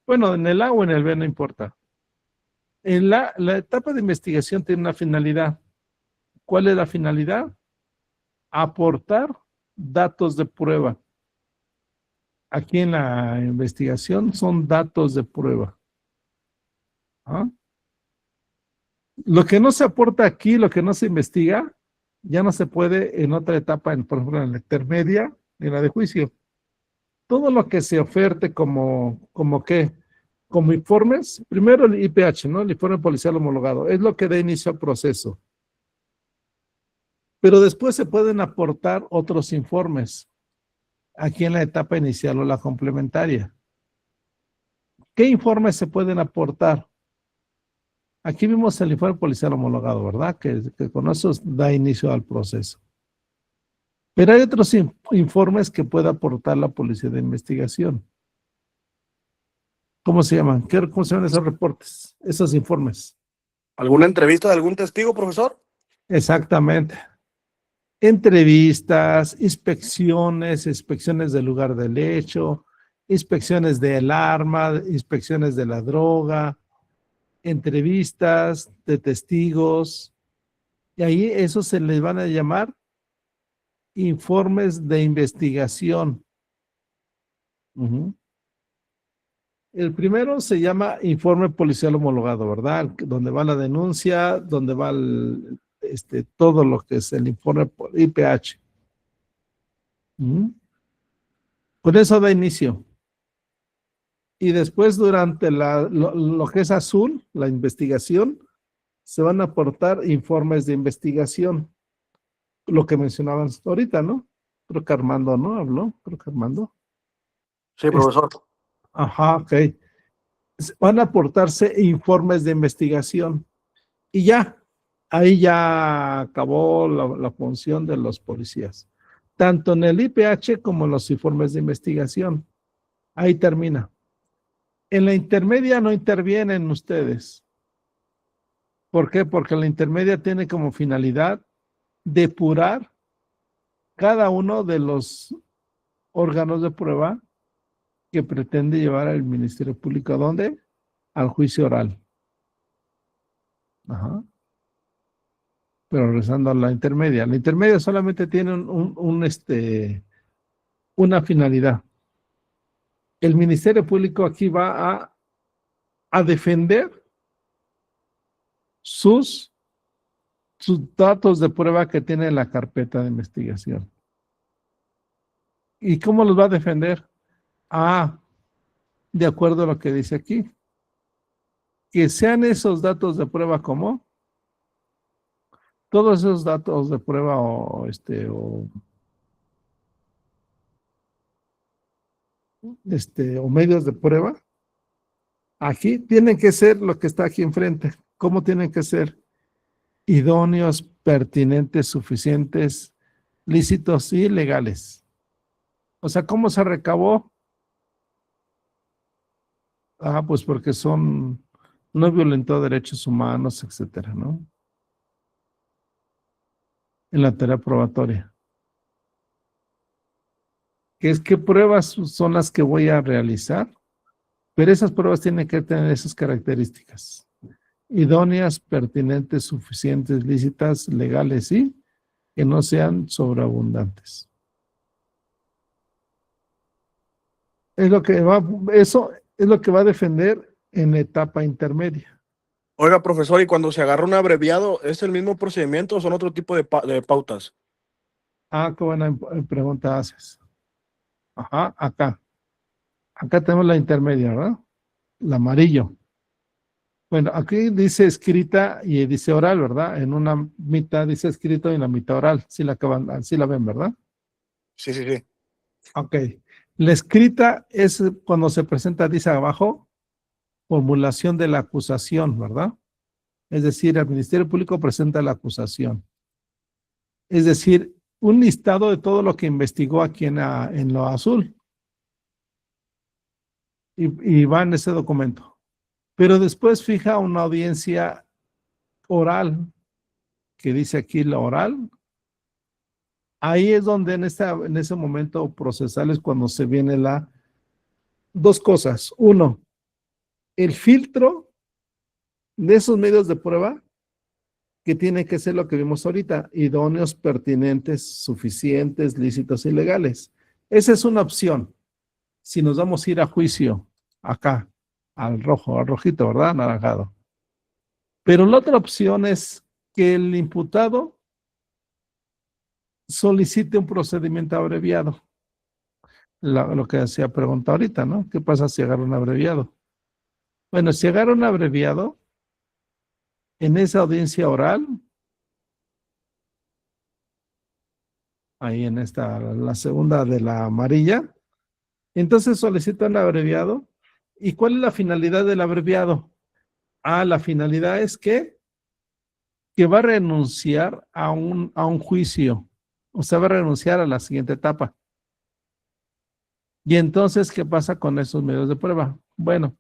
Bueno, en el A o en el B no importa. En la etapa de investigación tiene una finalidad. ¿Cuál es la finalidad? Aportar datos de prueba. Aquí en la investigación son datos de prueba. ¿Ah? Lo que no se aporta aquí, lo que no se investiga, ya no se puede en otra etapa, por ejemplo, en la intermedia, en la de juicio. Todo lo que se oferte como ¿qué? Como informes, primero el IPH, ¿no? El informe policial homologado, es lo que da inicio al proceso. Pero después se pueden aportar otros informes, aquí en la etapa inicial o la complementaria. ¿Qué informes se pueden aportar? Aquí vimos el informe policial homologado, ¿verdad? Que con eso da inicio al proceso. Pero hay otros informes que puede aportar la policía de investigación. ¿Cómo se llaman? ¿Cómo se llaman esos reportes, esos informes? ¿Alguna entrevista de algún testigo, profesor? Exactamente. Entrevistas, inspecciones del lugar del hecho, inspecciones del arma, inspecciones de la droga, entrevistas de testigos. Y ahí eso se les van a llamar informes de investigación. El primero se llama informe policial homologado, ¿verdad? Donde va la denuncia, donde va todo lo que es el informe por IPH. Con eso da inicio. Y después durante lo que es azul, la investigación, se van a aportar informes de investigación. Lo que mencionaban ahorita, ¿no? Creo que Armando, ¿no? Habló, creo que Armando. Sí, profesor. Ajá, ok. Van a aportarse informes de investigación. Y ya, ahí ya acabó la función de los policías. Tanto en el IPH como en los informes de investigación. Ahí termina. En la intermedia no intervienen ustedes. ¿Por qué? Porque la intermedia tiene como finalidad depurar cada uno de los órganos de prueba que pretende llevar al Ministerio Público. ¿A dónde? Al juicio oral. Ajá. Pero regresando a la intermedia solamente tiene una finalidad. El Ministerio Público aquí va a defender sus sus datos de prueba que tiene en la carpeta de investigación. ¿Y cómo los va a defender? De acuerdo a lo que dice aquí. Que sean esos datos de prueba como todos esos datos de prueba o medios de prueba, aquí tienen que ser lo que está aquí enfrente. ¿Cómo tienen que ser? Idóneos, pertinentes, suficientes, lícitos y legales. O sea, ¿cómo se recabó? Pues porque no violentó derechos humanos, etcétera, ¿no? En la tarea probatoria. ¿Qué pruebas son las que voy a realizar? Pero esas pruebas tienen que tener esas características. Idóneas, pertinentes, suficientes, lícitas, legales y que no sean sobreabundantes. Eso es lo que va a defender en la etapa intermedia. Oiga, profesor, y cuando se agarra un abreviado, ¿es el mismo procedimiento o son otro tipo de pautas? Qué buena pregunta haces. Ajá, acá. Acá tenemos la intermedia, ¿verdad? El amarillo. Bueno, aquí dice escrita y dice oral, ¿verdad? En una mitad dice escrito y en la mitad oral. Sí la ven, ¿verdad? Sí. Ok. La escrita es cuando se presenta, dice abajo, formulación de la acusación, ¿verdad? Es decir, el Ministerio Público presenta la acusación. Es decir, un listado de todo lo que investigó aquí en lo azul. Y va en ese documento. Pero después fija una audiencia oral, que dice aquí la oral. Ahí es donde en ese momento procesal es cuando se viene dos cosas. Uno, el filtro de esos medios de prueba que tiene que ser lo que vimos ahorita, idóneos, pertinentes, suficientes, lícitos y legales. Esa es una opción. Si nos vamos a ir a juicio, acá, al rojito, ¿verdad? Anaranjado. Pero la otra opción es que el imputado solicite un procedimiento abreviado. Lo que hacía pregunta ahorita, ¿no? ¿Qué pasa si agarra un abreviado? Bueno, si agarra un abreviado, en esa audiencia oral, ahí en la segunda de la amarilla, entonces solicita un abreviado. ¿Y cuál es la finalidad del abreviado? La finalidad es que va a renunciar a un juicio, o sea, va a renunciar a la siguiente etapa. Y entonces, ¿qué pasa con esos medios de prueba? Bueno,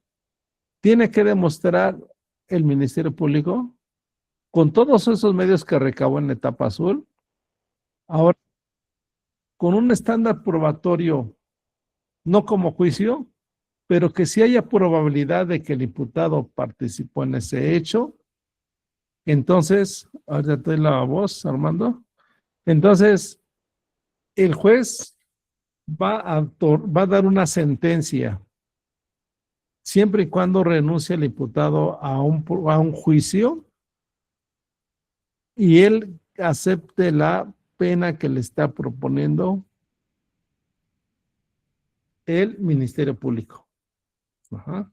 tiene que demostrar el Ministerio Público con todos esos medios que recabó en la etapa azul, ahora con un estándar probatorio, no como juicio, pero que si haya probabilidad de que el imputado participó en ese hecho, entonces, ahorita te doy la voz, Armando, entonces el juez va a dar una sentencia siempre y cuando renuncie el imputado a un juicio y él acepte la pena que le está proponiendo el Ministerio Público. Ajá.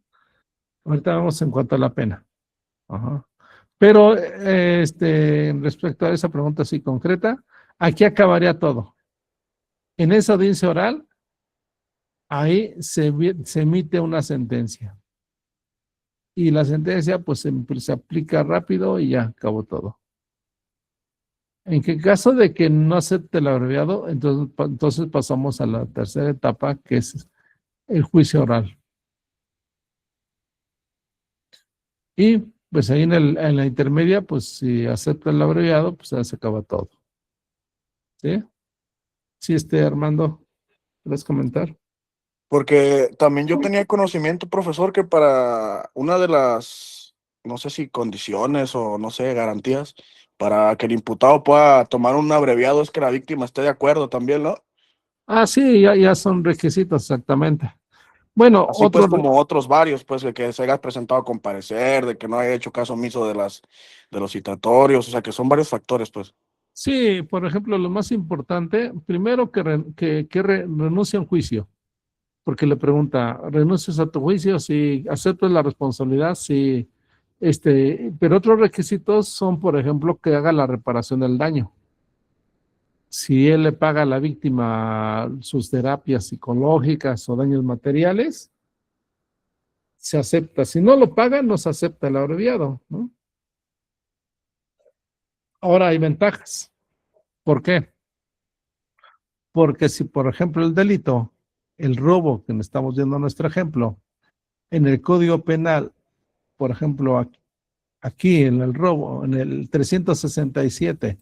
Ahorita vamos en cuanto a la pena. Ajá. Pero respecto a esa pregunta así concreta, aquí acabaría todo. En esa audiencia oral, ahí se emite una sentencia. Y la sentencia pues se aplica rápido y ya acabó todo. En caso de que no acepte el abreviado, entonces pasamos a la tercera etapa, que es el juicio oral. Y pues ahí en la intermedia, pues si acepta el abreviado, pues ya se acaba todo. ¿Sí? Sí, Armando, ¿quieres comentar? Porque también yo tenía conocimiento, profesor, que para una de las, no sé si condiciones o no sé, garantías, para que el imputado pueda tomar un abreviado es que la víctima esté de acuerdo también, ¿no? Sí, ya son requisitos exactamente. Bueno, Así pues otro, como otros varios, pues que se haya presentado a comparecer, de que no haya hecho caso omiso de los citatorios, o sea que son varios factores, pues. sí, por ejemplo, lo más importante, primero que renuncie a un juicio, porque le pregunta, ¿renuncias a tu juicio? Si aceptas la responsabilidad, sí. Pero otros requisitos son, por ejemplo, que haga la reparación del daño. Si él le paga a la víctima sus terapias psicológicas o daños materiales, se acepta. Si no lo paga, no se acepta el abreviado, ¿no? Ahora hay ventajas. ¿Por qué? Porque si, por ejemplo, el delito, el robo, que estamos viendo nuestro ejemplo, en el Código Penal, por ejemplo, aquí en el robo, en el 367,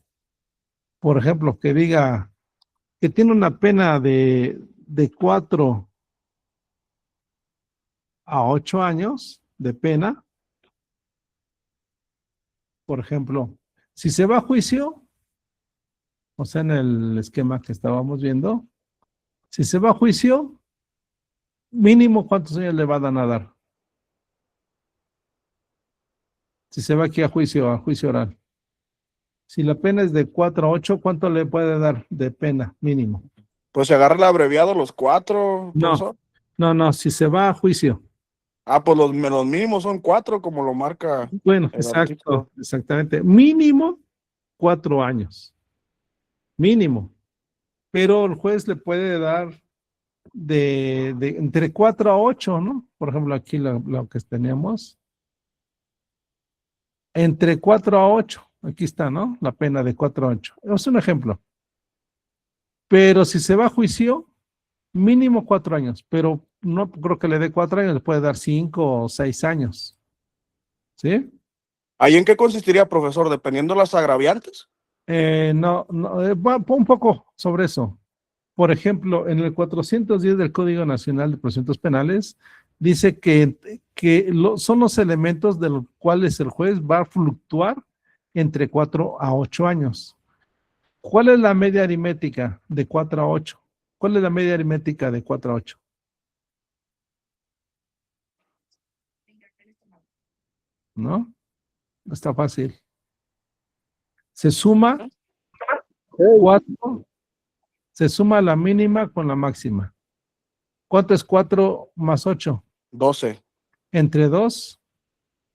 por ejemplo, que diga que tiene una pena de 4 a 8 años de pena, por ejemplo, si se va a juicio, o sea, en el esquema que estábamos viendo, si se va a juicio, mínimo cuántos años le van a dar. Si se va aquí a juicio oral. Si la pena es de 4 a 8, ¿cuánto le puede dar de pena mínimo? Pues se agarra el abreviado los 4, No, profesor. no, si se va a juicio. Ah, pues los mínimos son 4, como lo marca Bueno, el exacto, artículo. exactamente. Mínimo 4 años. Mínimo. Pero el juez le puede dar de entre 4 a 8, ¿no? Por ejemplo, aquí lo que tenemos. Entre 4 a 8. Aquí está, ¿no? La pena de 4 a 8. Es un ejemplo. Pero si se va a juicio, mínimo 4 años. Pero no creo que le dé 4 años, le puede dar 5 o 6 años. ¿Sí? ¿Ahí en qué consistiría, profesor? Dependiendo de las agraviantes. No, un poco sobre eso. Por ejemplo, en el 410 del Código Nacional de Procedimientos Penales, dice que son los elementos de los cuales el juez va a fluctuar entre 4 a 8 años. ¿Cuál es la media aritmética de 4 a 8? ¿Cuál es la media aritmética de 4 a 8? ¿No? Está fácil. Se suma Hey, 4, se suma la mínima con la máxima. ¿Cuánto es 4 más 8? 12. Entre 2,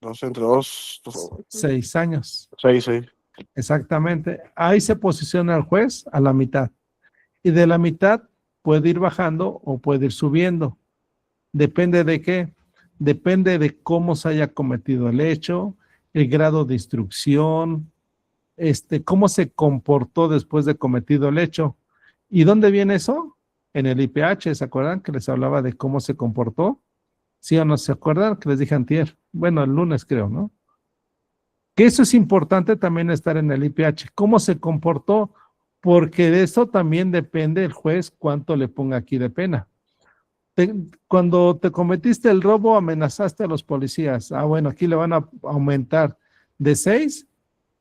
12 entre 2, 6 años. 6, 6. Exactamente. Ahí se posiciona el juez a la mitad. Y de la mitad puede ir bajando o puede ir subiendo. Depende de qué. Depende de cómo se haya cometido el hecho, el grado de instrucción, cómo se comportó después de cometido el hecho. ¿Y dónde viene eso? En el IPH, ¿se acuerdan que les hablaba de cómo se comportó? ¿Sí o no se acuerdan? Que les dije antier. Bueno, el lunes creo, ¿no? Que eso es importante también estar en el IPH. ¿Cómo se comportó? Porque de eso también depende el juez cuánto le ponga aquí de pena. Cuando te cometiste el robo, amenazaste a los policías. Ah, bueno, aquí le van a aumentar de 6,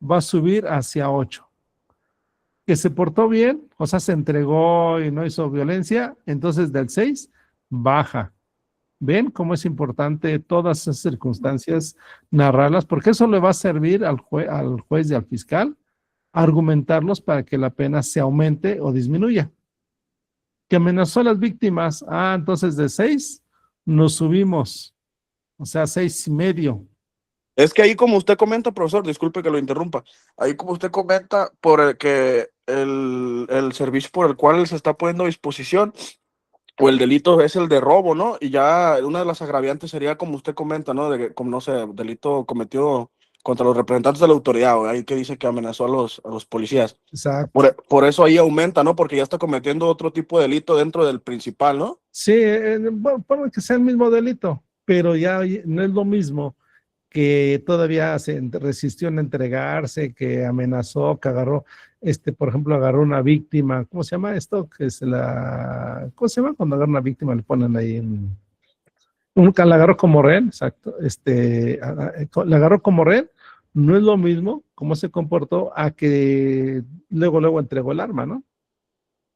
va a subir hacia 8. Que se portó bien, o sea, se entregó y no hizo violencia, entonces del 6 baja. ¿Ven cómo es importante todas esas circunstancias narrarlas? Porque eso le va a servir al juez y al fiscal argumentarlos para que la pena se aumente o disminuya. Que amenazó a las víctimas, entonces de 6 nos subimos, o sea, 6.5. Es que ahí como usted comenta, profesor, disculpe que lo interrumpa, ahí como usted comenta por el que el servicio por el cual se está poniendo a disposición o el delito es el de robo, ¿no? Y ya una de las agraviantes sería como usted comenta, ¿no? De que, como no sé, delito cometido contra los representantes de la autoridad, o ahí que dice que amenazó a los policías. Exacto. Por eso ahí aumenta, ¿no? Porque ya está cometiendo otro tipo de delito dentro del principal, ¿no? Sí, bueno, puede que sea el mismo delito, pero ya no es lo mismo que todavía se resistió en entregarse, que amenazó, que agarró, por ejemplo, agarró una víctima. ¿Cómo se llama esto? ¿Cómo se llama cuando agarra una víctima? Le ponen ahí la agarró como rehén, exacto. La agarró como rehén. No es lo mismo cómo se comportó a que luego entregó el arma, ¿no?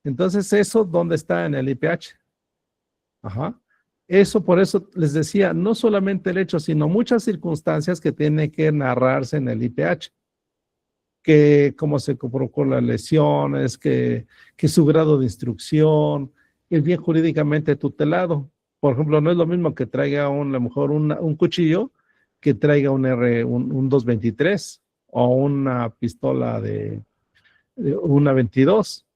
Entonces, ¿eso dónde está en el IPH? Ajá. Eso, por eso les decía, no solamente el hecho, sino muchas circunstancias que tienen que narrarse en el IPH, que cómo se provocó las lesiones, que su grado de instrucción, es bien jurídicamente tutelado. Por ejemplo, no es lo mismo que traiga a lo mejor un cuchillo que traiga un 223 o una pistola de una 22,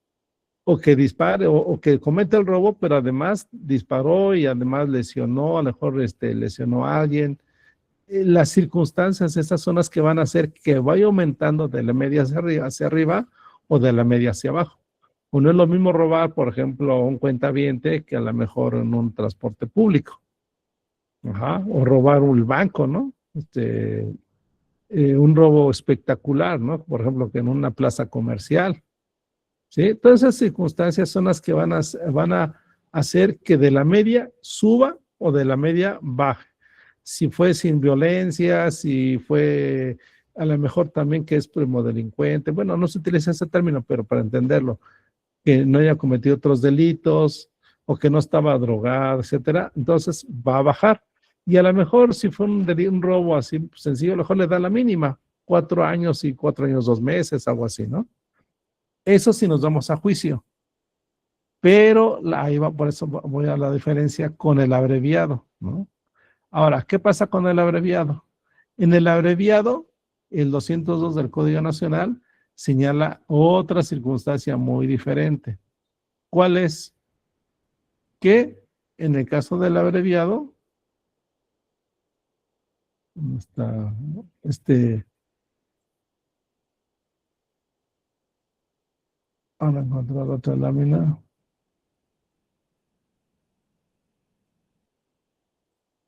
o que dispare, o que cometa el robo, pero además disparó y además lesionó, a lo mejor lesionó a alguien. Las circunstancias, esas son las que van a hacer que vaya aumentando de la media hacia arriba o de la media hacia abajo. O no es lo mismo robar, por ejemplo, un cuentaviente que a lo mejor en un transporte público. Ajá. O robar un banco, ¿no? Un robo espectacular, ¿no? Por ejemplo, que en una plaza comercial. ¿Sí? Todas esas circunstancias son las que van a hacer que de la media suba o de la media baje. Si fue sin violencia, si fue a lo mejor también que es primodelincuente. Bueno, no se utiliza ese término, pero para entenderlo, que no haya cometido otros delitos o que no estaba drogado, etcétera, entonces va a bajar. Y a lo mejor si fue un robo así sencillo, a lo mejor le da la mínima, 4 años y 4 años, 2 meses, algo así, ¿no? Eso sí nos vamos a juicio. Pero ahí va, por eso voy a la diferencia con el abreviado, ¿no? Ahora, ¿qué pasa con el abreviado? En el abreviado, el 202 del Código Nacional señala otra circunstancia muy diferente. ¿Cuál es? Que en el caso del abreviado, ¿dónde está? Ahora encontrar otra lámina.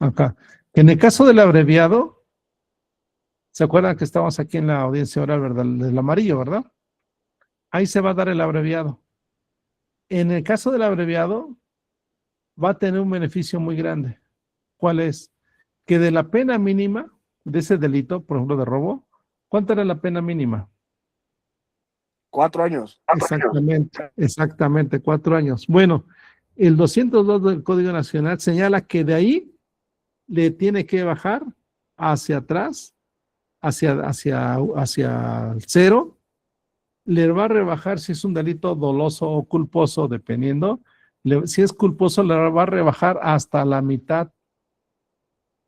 Acá. En el caso del abreviado, ¿se acuerdan que estamos aquí en la audiencia oral, verdad? Del amarillo, ¿verdad? Ahí se va a dar el abreviado. En el caso del abreviado, va a tener un beneficio muy grande. ¿Cuál es? Que de la pena mínima de ese delito, por ejemplo, de robo, ¿cuánto era la pena mínima? 4 años. Exactamente, 4 años. Bueno, el 202 del Código Nacional señala que de ahí le tiene que bajar hacia atrás, hacia el 0, le va a rebajar si es un delito doloso o culposo, dependiendo. Si es culposo, le va a rebajar hasta la mitad.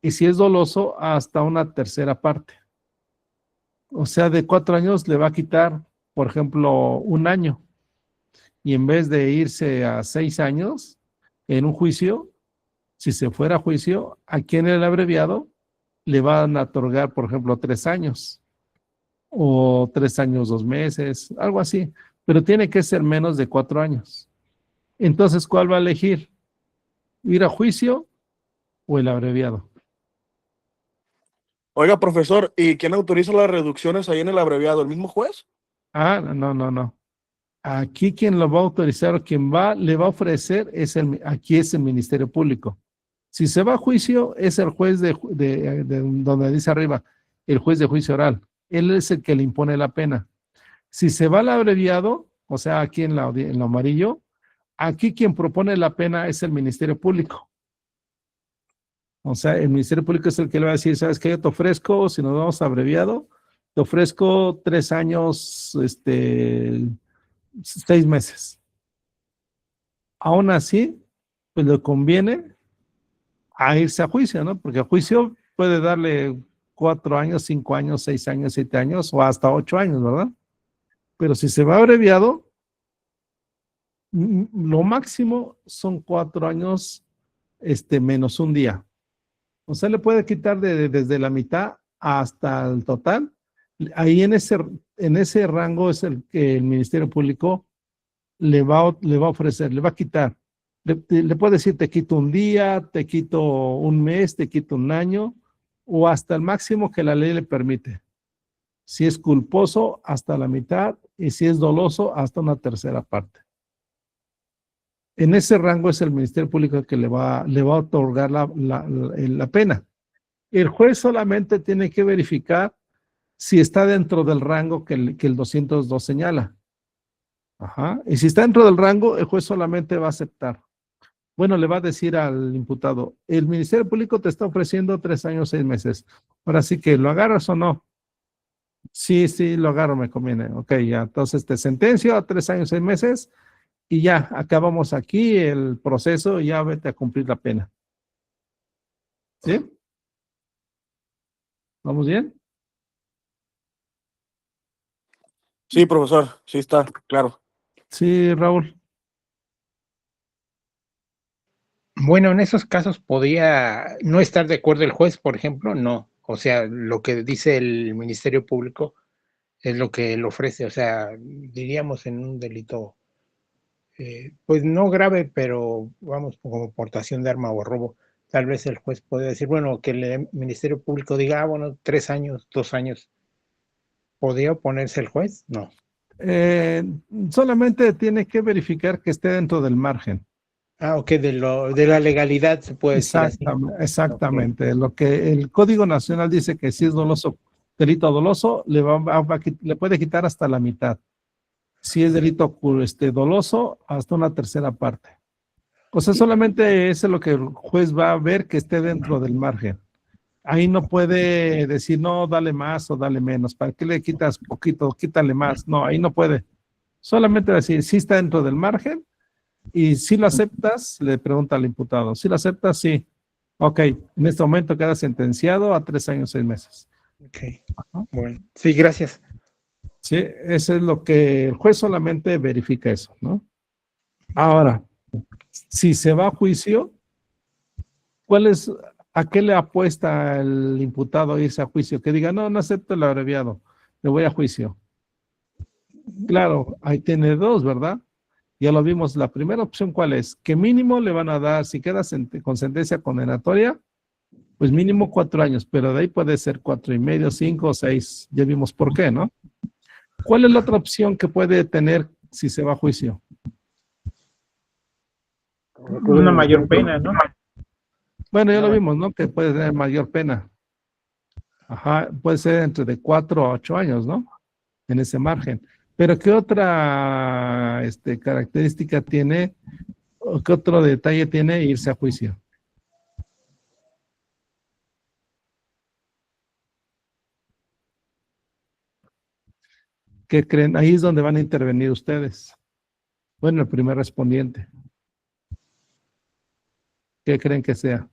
Y si es doloso, hasta una tercera parte. O sea, de 4 años le va a quitar, por ejemplo, 1 año. Y en vez de irse a 6 años en un juicio, si se fuera a juicio, aquí en el abreviado le van a otorgar, por ejemplo, 3 años. O 3 años, 2 meses, algo así. Pero tiene que ser menos de 4 años. Entonces, ¿cuál va a elegir? ¿Ir a juicio o el abreviado? Oiga, profesor, ¿y quién autoriza las reducciones ahí en el abreviado? ¿El mismo juez? Ah, no. Aquí quien lo va a autorizar o quien le va a ofrecer aquí es el Ministerio Público. Si se va a juicio, es el juez de donde dice arriba, el juez de juicio oral. Él es el que le impone la pena. Si se va al abreviado, o sea, aquí en lo amarillo, aquí quien propone la pena es el Ministerio Público. O sea, el Ministerio Público es el que le va a decir, ¿sabes qué? Yo te ofrezco, si nos vamos abreviado, te ofrezco 3 años, 6 meses. Aún así, pues le conviene a irse a juicio, ¿no? Porque a juicio puede darle 4 años, 5 años, 6 años, 7 años o hasta 8 años, ¿verdad? Pero si se va abreviado, lo máximo son 4 años, menos 1 día. O sea, le puede quitar desde la mitad hasta el total. Ahí en ese rango es el que el Ministerio Público le va a ofrecer, le va a quitar. Le puede decir, te quito 1 día, te quito 1 mes, te quito 1 año, o hasta el máximo que la ley le permite. Si es culposo, hasta la mitad, y si es doloso, hasta una tercera parte. En ese rango es el Ministerio Público que le va a otorgar la pena. El juez solamente tiene que verificar si está dentro del rango que el 202 señala. Ajá. Y si está dentro del rango, el juez solamente va a aceptar. Bueno, le va a decir al imputado, el Ministerio Público te está ofreciendo 3 años, 6 meses. Ahora sí que, ¿lo agarras o no? Sí, sí, lo agarro, me conviene. Ok, ya, entonces te sentencio a 3 años, 6 meses y ya, acabamos aquí el proceso y ya vete a cumplir la pena. ¿Sí? ¿Vamos bien? Sí, profesor, sí está, claro. Sí, Raúl. Bueno, en esos casos podría no estar de acuerdo el juez, por ejemplo, no. O sea, lo que dice el Ministerio Público es lo que él ofrece. O sea, diríamos en un delito, pues no grave, pero vamos, como portación de arma o robo. Tal vez el juez puede decir, bueno, que el Ministerio Público diga, bueno, 3 años, 2 años. ¿Podría oponerse el juez? No. Eh, Solamente tiene que verificar que esté dentro del margen. Ah, ok, de la legalidad se puede decir así. Exactamente, Okay. exactamente. Lo que el Código Nacional dice que si es doloso, delito doloso, le puede quitar hasta la mitad. Si es delito doloso, hasta una tercera parte. O sea, solamente eso es lo que el juez va a ver que esté dentro del margen. Ahí no puede decir, no, dale más o dale menos. ¿Para qué le quitas poquito? Quítale más. No, ahí no puede. Solamente decir, si está dentro del margen y si lo aceptas, le pregunta al imputado. Si lo aceptas, sí. Ok, en este momento queda sentenciado a 3 años, 6 meses. Ok, bueno. Sí, gracias. Sí, eso es lo que el juez solamente verifica eso, ¿no? Ahora, si se va a juicio, ¿a qué le apuesta el imputado a irse a juicio? Que diga, no, no acepto el abreviado, me voy a juicio. Claro, ahí tiene dos, ¿verdad? Ya lo vimos, la primera opción, ¿cuál es? Que mínimo le van a dar, si queda con sentencia condenatoria, pues mínimo 4 años, pero de ahí puede ser 4 y medio, 5 o 6. Ya vimos por qué, ¿no? ¿Cuál es la otra opción que puede tener si se va a juicio? Una mayor pena, ¿no? Bueno, ya lo vimos, ¿no? Que puede tener mayor pena. Ajá, puede ser entre de 4 a 8 años, ¿no? En ese margen. Pero ¿qué otra característica tiene, o qué otro detalle tiene irse a juicio? ¿Qué creen? Ahí es donde van a intervenir ustedes. Bueno, el primer respondiente. ¿Qué creen que sea?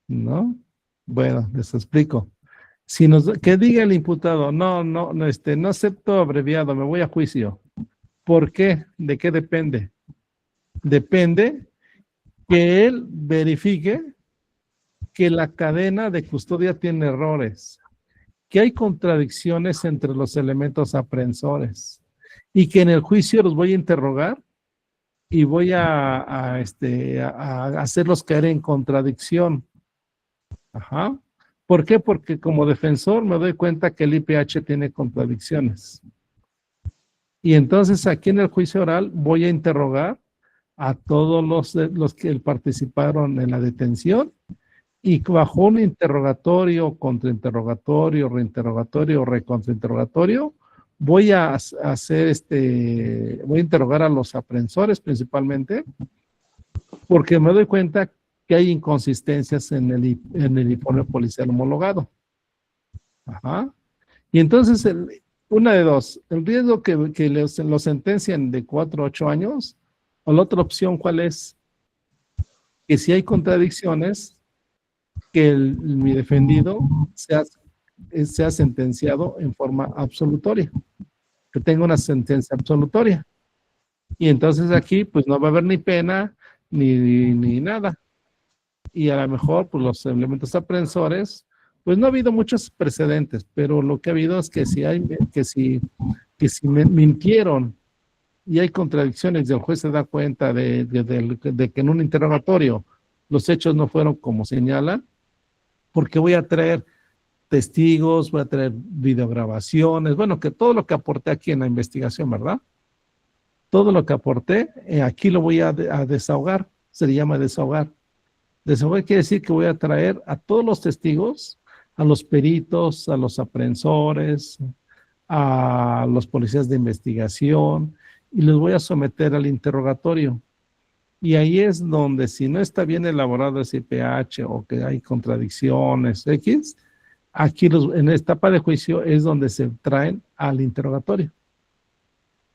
¿No? Bueno, les explico. Que diga el imputado, no acepto abreviado, me voy a juicio. ¿Por qué? ¿De qué depende? Depende que él verifique que la cadena de custodia tiene errores, que hay contradicciones entre los elementos aprehensores y que en el juicio los voy a interrogar y voy a hacerlos caer en contradicción. Ajá. ¿Por qué? Porque como defensor me doy cuenta que el IPH tiene contradicciones. Y entonces aquí en el juicio oral voy a interrogar a todos los que participaron en la detención y bajo un interrogatorio, contrainterrogatorio, reinterrogatorio, recontrainterrogatorio, voy a hacer voy a interrogar a los aprehensores principalmente, porque me doy cuenta que hay inconsistencias en el informe policial homologado. Ajá. Y entonces, una de dos, el riesgo que lo sentencien de 4 a 8 años, o la otra opción, ¿cuál es? Que si hay contradicciones, que mi defendido sea sentenciado en forma absolutoria, que tenga una sentencia absolutoria. Y entonces aquí, pues no va a haber ni pena, ni nada. Y a lo mejor, pues los elementos aprehensores, pues no ha habido muchos precedentes, pero lo que ha habido es que si me mintieron y hay contradicciones, y el juez se da cuenta de que en un interrogatorio los hechos no fueron como señalan, porque voy a traer testigos, voy a traer videograbaciones, bueno, que todo lo que aporté aquí en la investigación, ¿verdad? Todo lo que aporté, aquí lo voy a desahogar, se le llama desahogar. Desahogar quiere decir que voy a traer a todos los testigos, a los peritos, a los aprehensores, a los policías de investigación, y los voy a someter al interrogatorio. Y ahí es donde si no está bien elaborado ese IPH o que hay contradicciones X, aquí en la etapa de juicio es donde se traen al interrogatorio.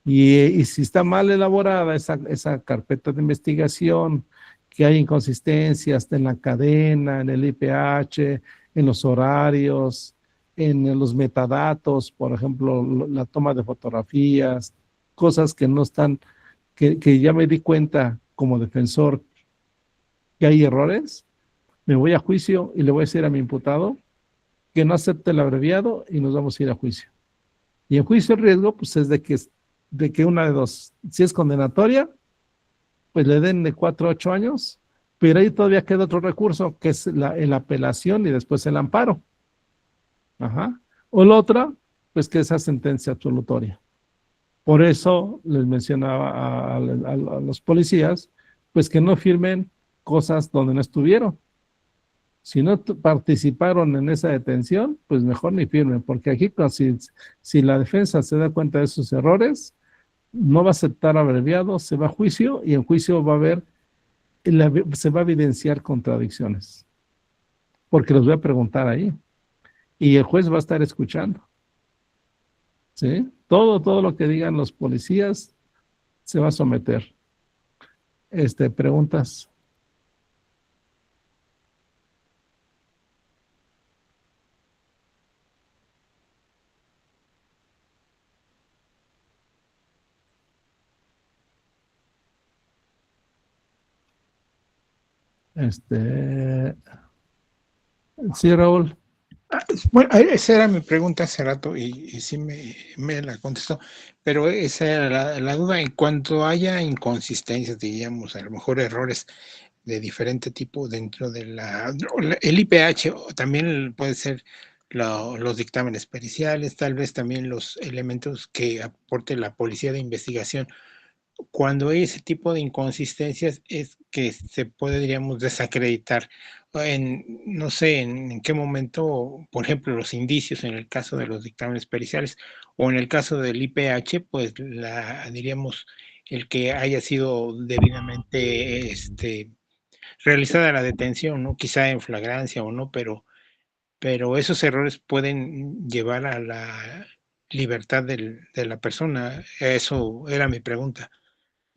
Y si está mal elaborada esa carpeta de investigación, que hay inconsistencias en la cadena, en el IPH, en los horarios, en los metadatos, por ejemplo, la toma de fotografías, cosas que no están, que ya me di cuenta como defensor que hay errores, me voy a juicio y le voy a decir a mi imputado que no acepte el abreviado y nos vamos a ir a juicio. Y en juicio el riesgo, pues es de que una de dos, si es condenatoria, pues le den de 4 a 8 años, pero ahí todavía queda otro recurso, que es la apelación y después el amparo. Ajá. O la otra, pues que esa sentencia absolutoria. Por eso les mencionaba a los policías, pues que no firmen cosas donde no estuvieron. Si no participaron en esa detención, pues mejor ni firmen, porque aquí si la defensa se da cuenta de sus errores, no va a aceptar abreviado, se va a juicio y en juicio va a haber, se va a evidenciar contradicciones, porque los voy a preguntar ahí y el juez va a estar escuchando. ¿Sí? Todo lo que digan los policías se va a someter. Preguntas. Sí, Raúl. Bueno, esa era mi pregunta hace rato y sí me la contestó, pero esa era la duda. En cuanto haya inconsistencias, diríamos, a lo mejor errores de diferente tipo dentro de el IPH, o también puede ser los dictámenes periciales, tal vez también los elementos que aporte la policía de investigación. Cuando hay ese tipo de inconsistencias es que se puede, diríamos, desacreditar. No sé en qué momento, por ejemplo, los indicios en el caso de los dictámenes periciales o en el caso del IPH, pues diríamos, el que haya sido debidamente realizada la detención, ¿no? Quizá en flagrancia o no, pero esos errores pueden llevar a la libertad de la persona. Eso era mi pregunta.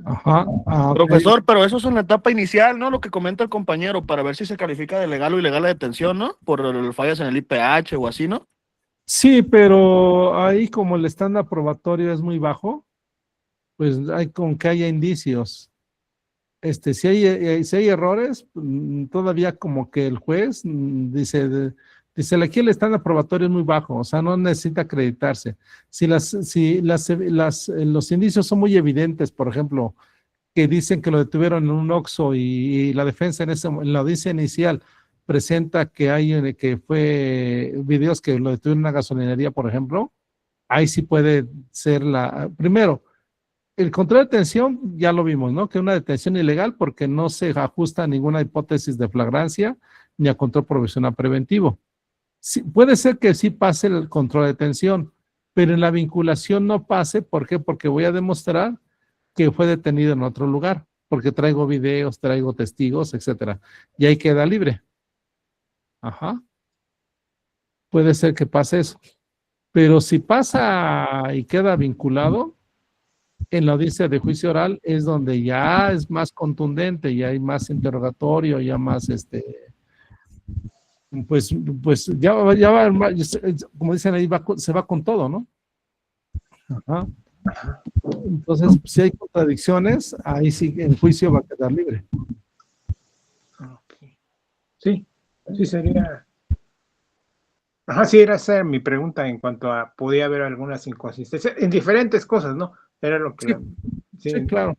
Ajá. Profesor, pero eso es en la etapa inicial, ¿no? Lo que comenta el compañero, para ver si se califica de legal o ilegal la detención, ¿no? Por fallas en el IPH o así, ¿no? Sí, pero ahí como el estándar probatorio es muy bajo, pues hay con que haya indicios. Si hay errores, todavía como que el juez dice, aquí el estándar probatorio es muy bajo, o sea, no necesita acreditarse. Si los indicios son muy evidentes, por ejemplo, que dicen que lo detuvieron en un Oxxo y la defensa en la audiencia inicial presenta que fue videos que lo detuvieron en una gasolinería, por ejemplo, ahí sí puede ser primero, el control de detención ya lo vimos, ¿no? Que es una detención ilegal porque no se ajusta a ninguna hipótesis de flagrancia ni a control provisional preventivo. Sí, puede ser que sí pase el control de detención, pero en la vinculación no pase. ¿Por qué? Porque voy a demostrar que fue detenido en otro lugar, porque traigo videos, traigo testigos, etcétera. Y ahí queda libre. Ajá. Puede ser que pase eso. Pero si pasa y queda vinculado, en la audiencia de juicio oral es donde ya es más contundente, ya hay más interrogatorio, ya más pues ya va, como dicen ahí, se va con todo, ¿no? Ajá. Entonces, si hay contradicciones, ahí sí el juicio va a quedar libre. Sí, sí sería. Ajá, sí, era esa mi pregunta en cuanto a podía haber algunas inconsistencias en diferentes cosas, ¿no? Era lo que. Sí, claro.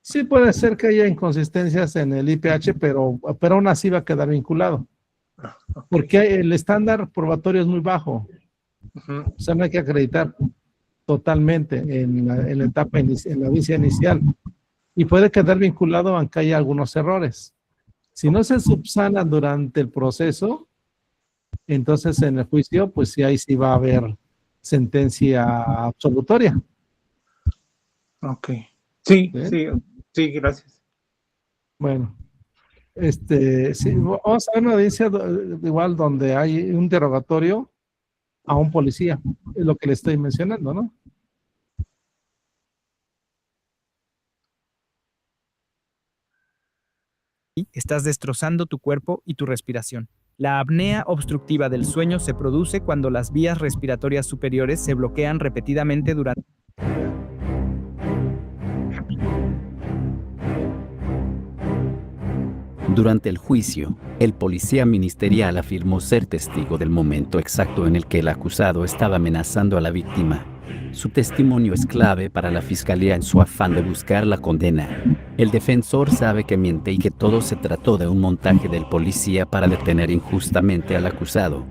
Sí puede ser que haya inconsistencias en el IPH, pero aún así va a quedar vinculado. Porque el estándar probatorio es muy bajo. O sea, no hay que acreditar totalmente en la etapa, en la audiencia inicial. Y puede quedar vinculado aunque haya algunos errores. Si no se subsanan durante el proceso, entonces en el juicio, pues sí, ahí sí va a haber sentencia absolutoria. Ok. Sí, gracias. Bueno, sí, vamos a ver una audiencia igual donde hay un interrogatorio a un policía, es lo que le estoy mencionando, ¿no? Estás destrozando tu cuerpo y tu respiración. La apnea obstructiva del sueño se produce cuando las vías respiratorias superiores se bloquean repetidamente durante... Durante el juicio, el policía ministerial afirmó ser testigo del momento exacto en el que el acusado estaba amenazando a la víctima. Su testimonio es clave para la fiscalía en su afán de buscar la condena. El defensor sabe que miente y que todo se trató de un montaje del policía para detener injustamente al acusado.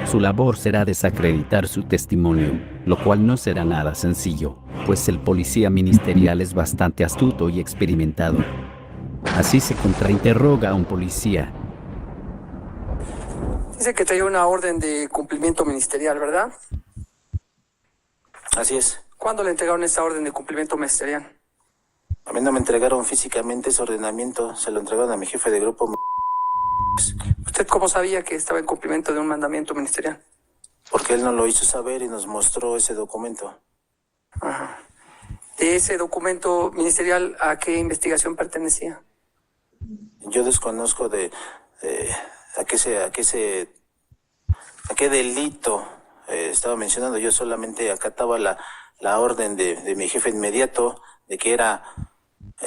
Su labor será desacreditar su testimonio, lo cual no será nada sencillo, pues el policía ministerial es bastante astuto y experimentado. Así se contrainterroga a un policía. Dice que traía una orden de cumplimiento ministerial, ¿verdad? Así es. ¿Cuándo le entregaron esa orden de cumplimiento ministerial? A mí no me entregaron físicamente ese ordenamiento, se lo entregaron a mi jefe de grupo. ¿Usted cómo sabía que estaba en cumplimiento de un mandamiento ministerial? Porque él nos lo hizo saber y nos mostró ese documento. Ajá. ¿De ese documento ministerial a qué investigación pertenecía? Yo desconozco a qué delito estaba mencionando. Yo solamente acataba la orden de mi jefe inmediato de que era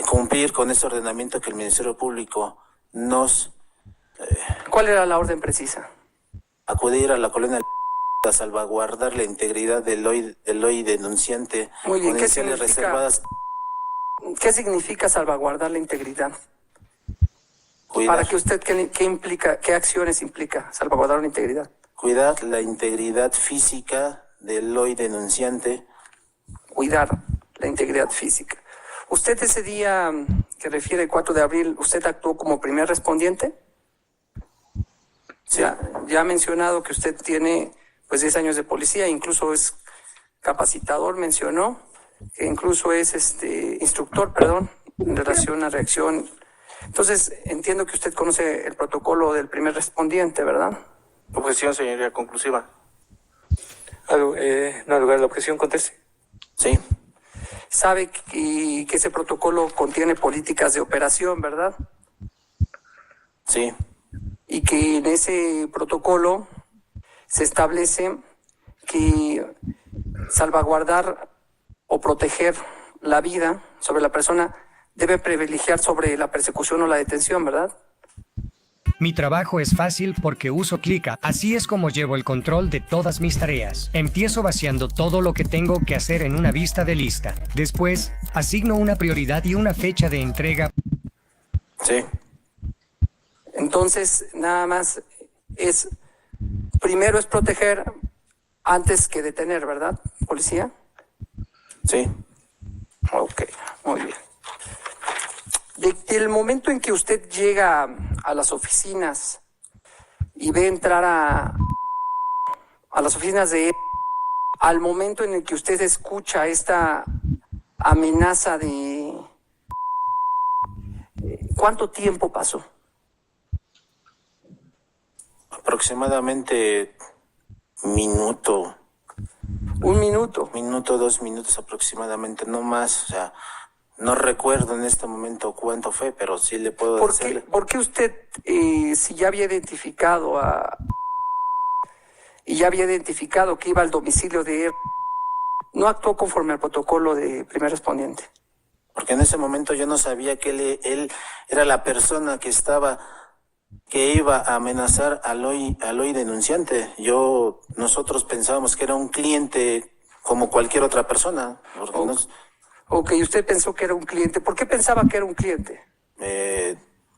cumplir con ese ordenamiento que el Ministerio Público nos... ¿Cuál era la orden precisa? Acudir a la colonia a salvaguardar la integridad del hoy denunciante. Muy bien, ¿qué significa? ¿Qué significa salvaguardar la integridad? Cuidar. Para que usted, ¿qué implica, qué acciones implica salvaguardar la integridad? Cuidar la integridad física del hoy denunciante. Cuidar la integridad física. ¿Usted ese día que refiere el 4 de abril, usted actuó como primer respondiente? Sí. Ya ha mencionado que usted tiene pues 10 años de policía, incluso es capacitador, mencionó, que incluso es instructor, perdón, en relación a reacción. Entonces, entiendo que usted conoce el protocolo del primer respondiente, ¿verdad? Objeción, señoría conclusiva. No hay lugar de objeción, conteste. Sí. Sabe que ese protocolo contiene políticas de operación, ¿verdad? Sí. Y que en ese protocolo se establece que salvaguardar o proteger la vida sobre la persona debe privilegiar sobre la persecución o la detención, ¿verdad? Mi trabajo es fácil porque uso Clica. Así es como llevo el control de todas mis tareas. Empiezo vaciando todo lo que tengo que hacer en una vista de lista. Después, asigno una prioridad y una fecha de entrega. Sí. Entonces, nada más primero es proteger antes que detener, ¿verdad, policía? Sí. Ok, muy bien. Del momento en que usted llega a las oficinas y ve entrar a las oficinas de él, al momento en el que usted escucha esta amenaza de... ¿Cuánto tiempo pasó? Aproximadamente minuto. ¿Un minuto? Minuto, 2 minutos aproximadamente, no más, o sea... No recuerdo en este momento cuánto fue, pero sí le puedo decirle. ¿Por qué usted, si ya había identificado que iba al domicilio de él, no actuó conforme al protocolo de primer respondiente? Porque en ese momento yo no sabía que él era la persona que iba a amenazar al hoy denunciante. Nosotros pensábamos que era un cliente como cualquier otra persona. Ok, usted pensó que era un cliente. ¿Por qué pensaba que era un cliente?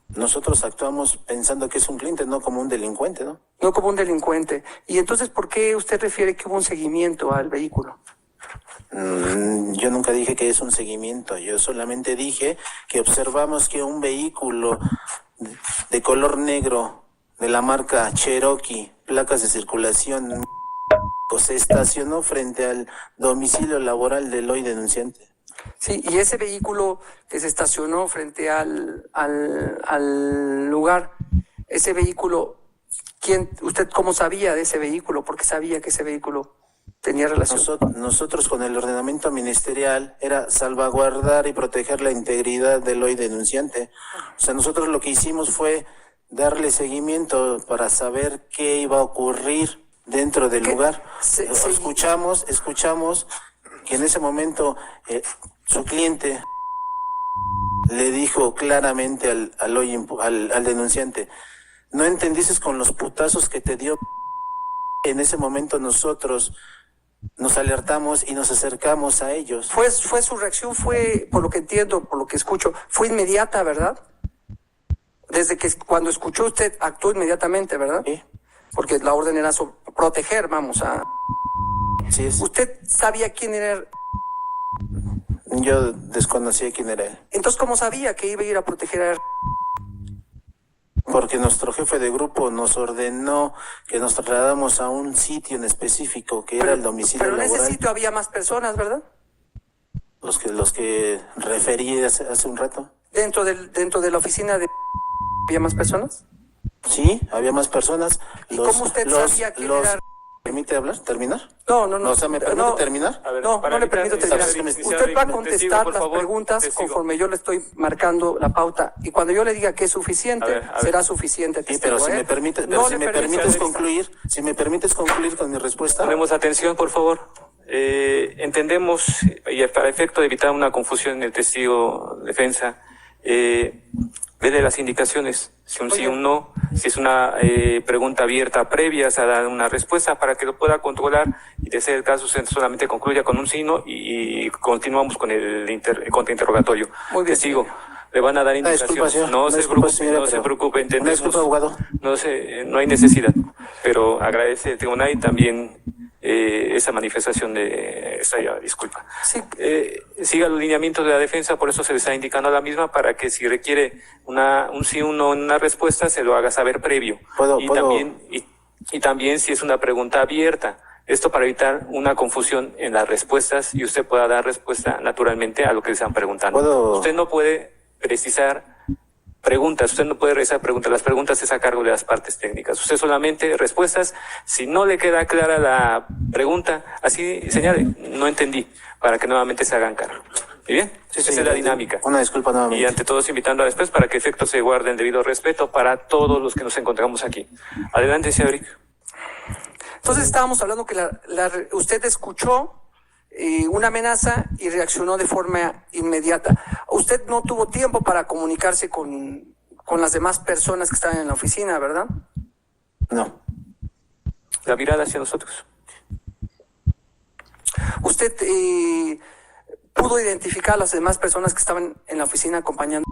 Nosotros actuamos pensando que es un cliente, no como un delincuente, ¿no? No como un delincuente. ¿Y entonces por qué usted refiere que hubo un seguimiento al vehículo? Yo nunca dije que es un seguimiento. Yo solamente dije que observamos que un vehículo de color negro de la marca Cherokee, placas de circulación, se estacionó frente al domicilio laboral del hoy denunciante. Sí, y ese vehículo que se estacionó frente al lugar, ese vehículo, ¿usted cómo sabía de ese vehículo? ¿Por qué sabía que ese vehículo tenía relación? Nosotros con el ordenamiento ministerial era salvaguardar y proteger la integridad del hoy denunciante. O sea, nosotros lo que hicimos fue darle seguimiento para saber qué iba a ocurrir dentro del lugar. Escuchamos que en ese momento su cliente le dijo claramente al denunciante: no entendiste con los putazos que te dio. En ese momento nosotros nos alertamos y nos acercamos a ellos. Fue su reacción, por lo que entiendo, por lo que escucho, fue inmediata, ¿verdad? Desde que cuando escuchó usted actuó inmediatamente, ¿verdad? Sí. Porque la orden era proteger, vamos a... Sí, ¿Usted sabía quién era? Yo desconocía quién era él. Entonces, ¿cómo sabía que iba a ir a proteger a él? Porque nuestro jefe de grupo nos ordenó que nos trasladamos a un sitio en específico, que era el domicilio laboral. Pero en ese sitio había más personas, ¿verdad? Los que referí hace un rato. ¿Dentro de la oficina había más personas? Sí, había más personas. ¿Y cómo usted sabía quién era? ¿Permite hablar? ¿Terminar? No. O sea, ¿me permite terminar? A ver, no le permito terminar. Usted va a contestar las preguntas conforme yo le estoy marcando la pauta. Y cuando yo le diga que es suficiente, será suficiente. Sí, pero si me permites concluir con mi respuesta. Ponemos atención, por favor. Entendemos, y para efecto de evitar una confusión en el testigo defensa, dele las indicaciones, si un sí o un no, si es una pregunta abierta previa, se da una respuesta para que lo pueda controlar, y de ser el caso solamente concluya con un sí no y continuamos con el contrainterrogatorio. Muy bien, testigo, le van a dar indicaciones. No se preocupe, entendemos. Disculpa, abogado. No hay necesidad, pero agradece el tribunal y también esa manifestación de esa disculpa. Sí. Siga los lineamientos de la defensa, por eso se le está indicando a la misma, para que si requiere un sí o no en una respuesta, se lo haga saber previo. También si es una pregunta abierta, esto para evitar una confusión en las respuestas y usted pueda dar respuesta naturalmente a lo que le están preguntando. Usted no puede precisar preguntas, usted no puede realizar preguntas, las preguntas es a cargo de las partes técnicas. Usted solamente respuestas, si no le queda clara la pregunta, así señale, no entendí, para que nuevamente se hagan cargo. ¿Y bien? Sí, esa es la dinámica. Una disculpa nuevamente. Y ante todo invitando a después para que efecto se guarde el debido respeto para todos los que nos encontramos aquí. Adelante, señor Eric. Entonces estábamos hablando que usted escuchó una amenaza y reaccionó de forma inmediata. Usted no tuvo tiempo para comunicarse con las demás personas que estaban en la oficina, ¿verdad? No. La mirada hacia nosotros. ¿Usted pudo identificar a las demás personas que estaban en la oficina acompañando?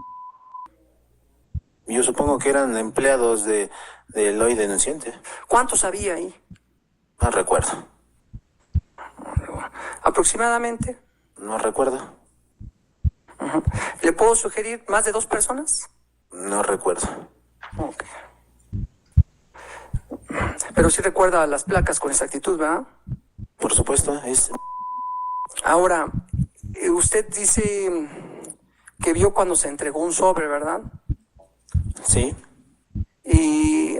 Yo supongo que eran empleados del hoy denunciante. ¿Cuántos había ahí? No recuerdo. ¿Aproximadamente? No recuerdo. Uh-huh. ¿Le puedo sugerir más de 2 personas? No recuerdo. Okay. Pero sí recuerda las placas con exactitud, ¿verdad? Por supuesto, Ahora, usted dice que vio cuando se entregó un sobre, ¿verdad? Sí. Y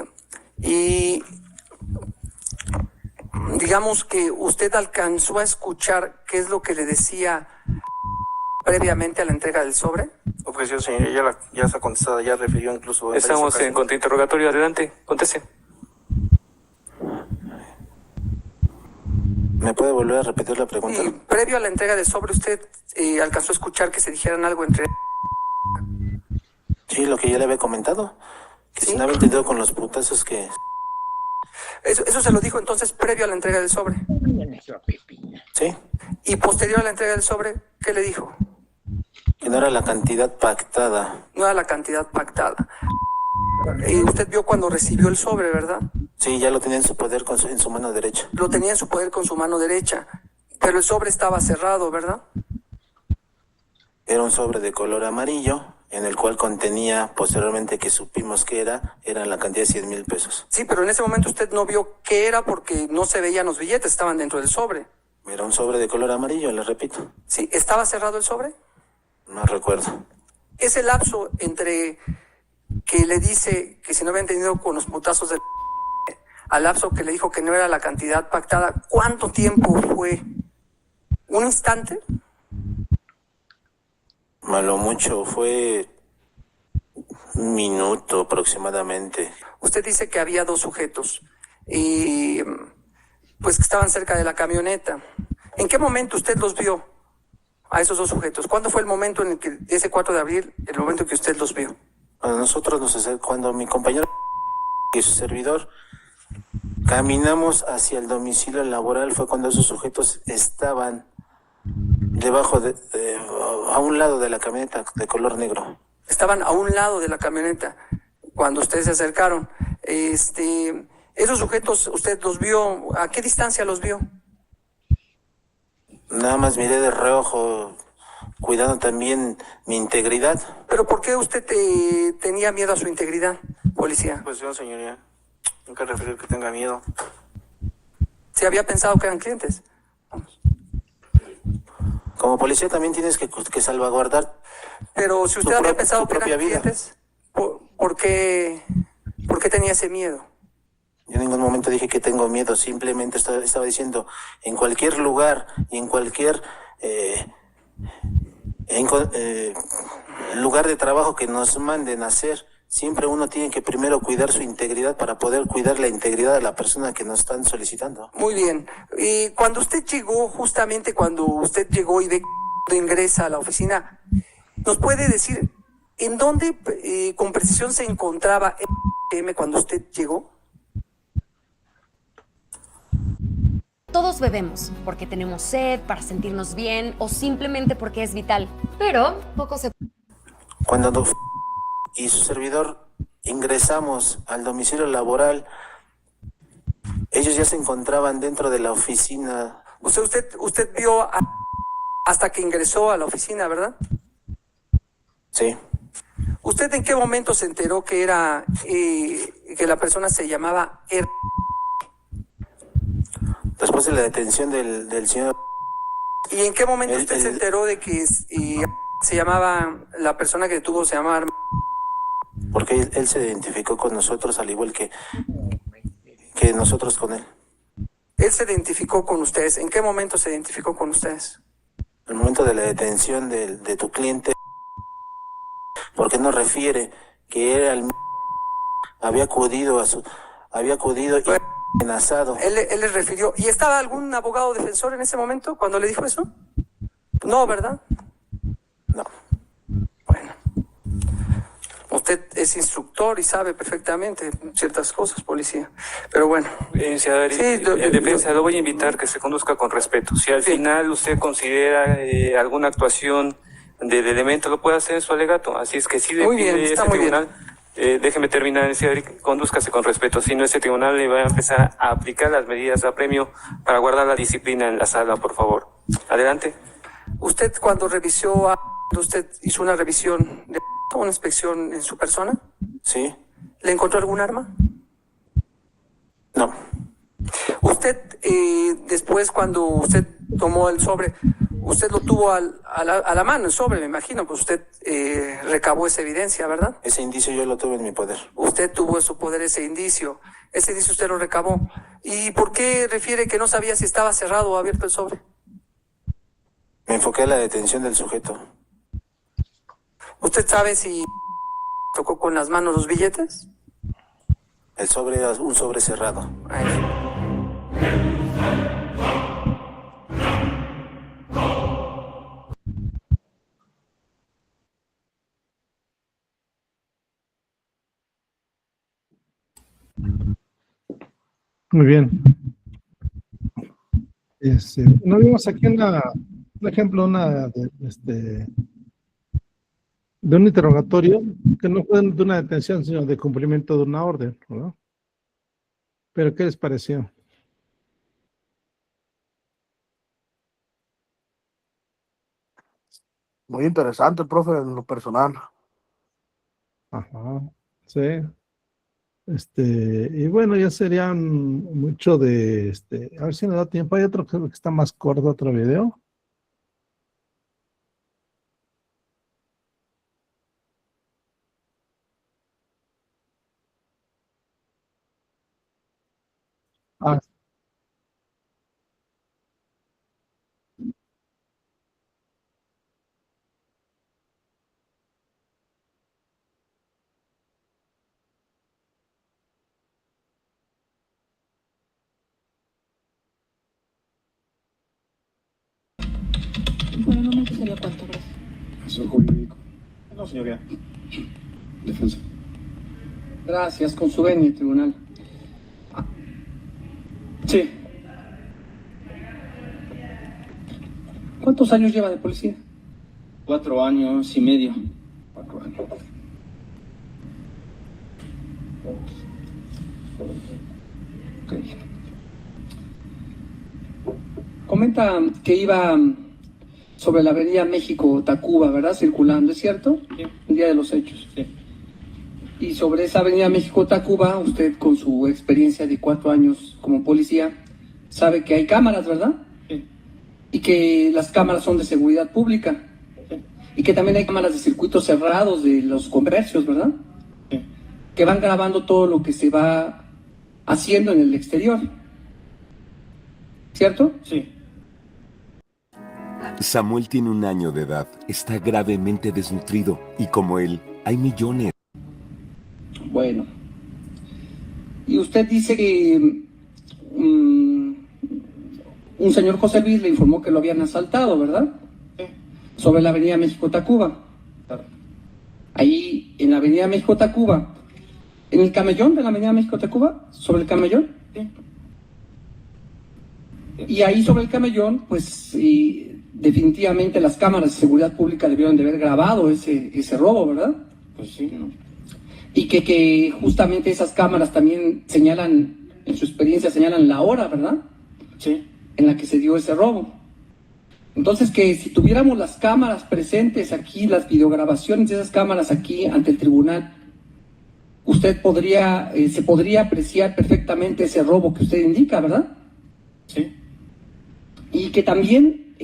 digamos que usted alcanzó a escuchar qué es lo que le decía previamente a la entrega del sobre. Objeción, señor, ya está contestada, ya refirió incluso. Estamos en contrainterrogatorio, adelante, conteste. ¿Me puede volver a repetir la pregunta? Previo a la entrega del sobre, ¿usted alcanzó a escuchar que se dijeran algo entre...? Sí, lo que ya le había comentado. Que ¿sí? Si no había entendido con los putazos que... Eso se lo dijo entonces previo a la entrega del sobre. Sí. Y posterior a la entrega del sobre, ¿qué le dijo? Que no era la cantidad pactada. No era la cantidad pactada. Usted vio cuando recibió el sobre, ¿verdad? Sí, ya lo tenía en su poder en su mano derecha. Lo tenía en su poder con su mano derecha, pero el sobre estaba cerrado, ¿verdad? Era un sobre de color amarillo, en el cual contenía, posteriormente que supimos que era la cantidad de 100,000 pesos. Sí, pero en ese momento usted no vio qué era porque no se veían los billetes, estaban dentro del sobre. Era un sobre de color amarillo, le repito. Sí, ¿estaba cerrado el sobre? No recuerdo. Ese lapso entre que le dice que si no había entendido con los putazos del al lapso que le dijo que no era la cantidad pactada, ¿cuánto tiempo fue? ¿Un instante? A lo mucho fue un minuto aproximadamente. Usted dice que había dos sujetos y pues que estaban cerca de la camioneta. ¿En qué momento usted los vio a esos dos sujetos? ¿Cuándo fue el momento en el que, ese 4 de abril, el momento en que usted los vio? Cuando nosotros cuando mi compañero y su servidor caminamos hacia el domicilio laboral, fue cuando esos sujetos estaban debajo a un lado de la camioneta de color negro. Estaban a un lado de la camioneta cuando ustedes se acercaron. Esos sujetos, ¿usted los vio? ¿A qué distancia los vio? Nada más miré de reojo, cuidando también mi integridad. ¿Pero por qué usted tenía miedo a su integridad, policía? Pues yo, señoría, nunca refiero que tenga miedo. ¿Se había pensado que eran clientes? Vamos. Como policía también tienes que salvaguardar. Pero si usted había pensado que eran vida. clientes, ¿por qué tenía ese miedo? Yo en ningún momento dije que tengo miedo, simplemente estaba diciendo, en cualquier lugar y en cualquier lugar de trabajo que nos manden a hacer, siempre uno tiene que primero cuidar su integridad para poder cuidar la integridad de la persona que nos están solicitando. Muy bien. Y cuando usted llegó, justamente cuando usted llegó y ve que ingresa a la oficina, ¿nos puede decir en dónde con precisión se encontraba M cuando usted llegó? Todos bebemos porque tenemos sed, para sentirnos bien o simplemente porque es vital. Pero poco se... Cuando y su servidor ingresamos al domicilio laboral, ellos ya se encontraban dentro de la oficina. Usted vio hasta que ingresó a la oficina, ¿verdad? Sí. ¿Usted en qué momento se enteró que era que la persona se llamaba Después de la detención del señor... ¿Y en qué momento usted se enteró de que se llamaba, la persona que detuvo se llamaba... Porque él se identificó con nosotros al igual que nosotros con él. Él se identificó con ustedes. ¿En qué momento se identificó con ustedes? El momento de la detención de tu cliente, porque no refiere que era había acudido y amenazado. Él le refirió. ¿Y estaba algún abogado defensor en ese momento cuando le dijo eso? No, ¿verdad? No. Bueno. Usted es instructor y sabe perfectamente ciertas cosas, policía. Pero bueno. Iniciador, en defensa, lo voy a invitar que se conduzca con respeto. Si al final usted considera alguna actuación del elemento, lo puede hacer en su alegato. Así es que si le pide este tribunal, déjeme terminar, iniciador, condúzcase con respeto. Si no, este tribunal le va a empezar a aplicar las medidas de apremio para guardar la disciplina en la sala, por favor. Adelante. ¿Usted cuando revisó, usted hizo una revisión, una inspección en su persona? Sí. ¿Le encontró algún arma? No. ¿Usted, después cuando usted tomó el sobre, usted lo tuvo a la mano, el sobre, me imagino, pues usted recabó esa evidencia, ¿verdad? Ese indicio yo lo tuve en mi poder. Usted tuvo en su poder ese indicio usted lo recabó. ¿Y por qué refiere que no sabía si estaba cerrado o abierto el sobre? Me enfoqué en la detención del sujeto. ¿Usted sabe si tocó con las manos los billetes? El sobre era un sobre cerrado. Muy bien. No vimos aquí un ejemplo de un interrogatorio que no fue de una detención, sino de cumplimiento de una orden, ¿no? Pero ¿qué les pareció? Muy interesante, profe, en lo personal. Ajá, sí. Y bueno, ya serían mucho de, a ver si nos da tiempo. Hay otro que está más corto, otro video. Ah, Por el momento sería cuánto, gracias. Asesor jurídico. No, señoría. Defensa. Gracias, con su venia, tribunal. Sí. ¿Cuántos años lleva de policía? 4 años y medio. 4 años. Ok. Comenta que iba sobre la avenida México-Tacuba, ¿verdad? Circulando, ¿es cierto? Sí. El día de los hechos. Sí. Y sobre esa avenida México-Tacuba, usted con su experiencia de 4 años como policía, sabe que hay cámaras, ¿verdad? Sí. Y que las cámaras son de seguridad pública. Sí. Y que también hay cámaras de circuitos cerrados de los comercios, ¿verdad? Sí. Que van grabando todo lo que se va haciendo en el exterior. ¿Cierto? Sí. Samuel tiene 1 año de edad, está gravemente desnutrido y como él, hay millones. Bueno. Y usted dice que un señor José Luis le informó que lo habían asaltado, ¿verdad? Sí. Sobre la avenida México-Tacuba. Claro. Ahí en la avenida México-Tacuba, en el camellón de la avenida México-Tacuba, sobre el camellón. Sí. Y ahí sobre el camellón, pues definitivamente las cámaras de seguridad pública debieron de haber grabado ese robo, ¿verdad? Pues sí, ¿no? Y que justamente esas cámaras también señalan, en su experiencia, señalan la hora, ¿verdad? Sí. En la que se dio ese robo. Entonces, que si tuviéramos las cámaras presentes aquí, las videograbaciones de esas cámaras aquí ante el tribunal, usted se podría apreciar perfectamente ese robo que usted indica, ¿verdad? Sí. Y que también,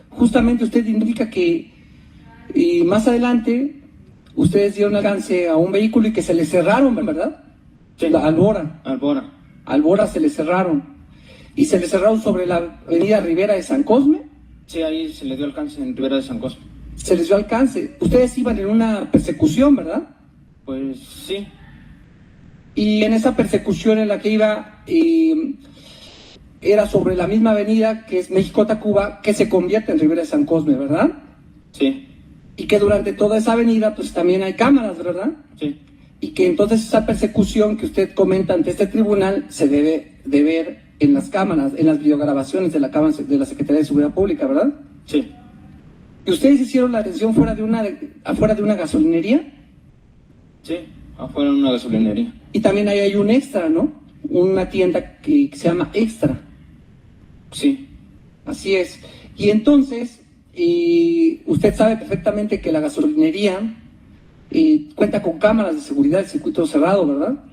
justamente usted indica que más adelante ustedes dieron alcance a un vehículo y que se le cerraron, ¿verdad? Sí. Albora. Albora se le cerraron. ¿Y se le cerraron sobre la avenida Rivera de San Cosme? Sí, ahí se le dio alcance en Rivera de San Cosme. Se les dio alcance. Ustedes iban en una persecución, ¿verdad? Pues sí. Y en esa persecución en la que iba, era sobre la misma avenida que es México-Tacuba, que se convierte en Rivera de San Cosme, ¿verdad? Sí. Y que durante toda esa avenida, pues también hay cámaras, ¿verdad? Sí. Y que entonces esa persecución que usted comenta ante este tribunal se debe de ver en las cámaras, en las videograbaciones de la Secretaría de Seguridad Pública, ¿verdad? Sí. ¿Y ustedes hicieron la detención afuera de una gasolinería? Sí, afuera de una gasolinería. Y también ahí hay un extra, ¿no? Una tienda que se llama Extra. Sí. Así es. Y entonces, usted sabe perfectamente que la gasolinería cuenta con cámaras de seguridad de circuito cerrado, ¿verdad?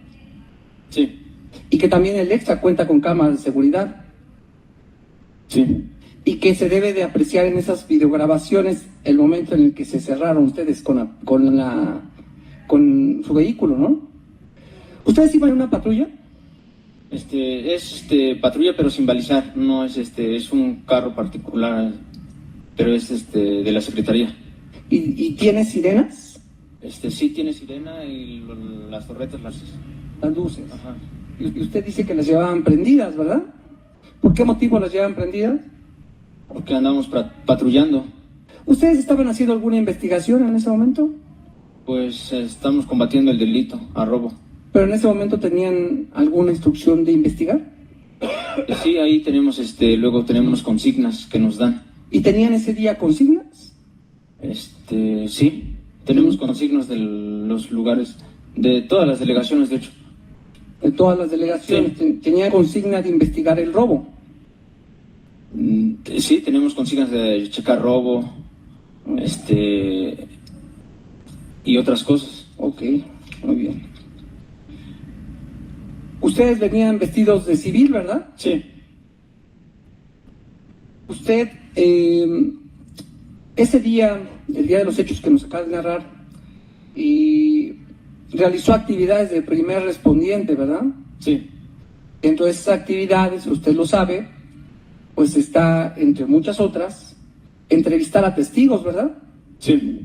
Sí. Y que también el Extra cuenta con cámaras de seguridad. Sí. Y que se debe de apreciar en esas videograbaciones el momento en el que se cerraron ustedes con su vehículo, ¿no? ¿Ustedes iban en una patrulla? Es patrulla pero sin balizar, no es es un carro particular, pero es de la Secretaría. ¿Y tiene sirenas? Sí tiene sirena y las torretas, las luces. Ajá. Y usted dice que las llevaban prendidas, ¿verdad? ¿Por qué motivo las llevan prendidas? Porque andamos patrullando. ¿Ustedes estaban haciendo alguna investigación en ese momento? Pues estamos combatiendo el delito a robo. ¿Pero en ese momento tenían alguna instrucción de investigar? Sí, ahí tenemos, luego tenemos consignas que nos dan. ¿Y tenían ese día consignas? Sí, tenemos consignas de los lugares, de todas las delegaciones, de hecho. De todas las delegaciones, sí. ¿Tenían consigna de investigar el robo? Sí, tenemos consignas de checar robo, y otras cosas. Ok, muy bien. Ustedes venían vestidos de civil, ¿verdad? Sí. Usted, ese día, el día de los hechos que nos acaba de narrar, y realizó actividades de primer respondiente, ¿verdad? Sí. Dentro de esas actividades, usted lo sabe, pues está, entre muchas otras, entrevistar a testigos, ¿verdad? Sí.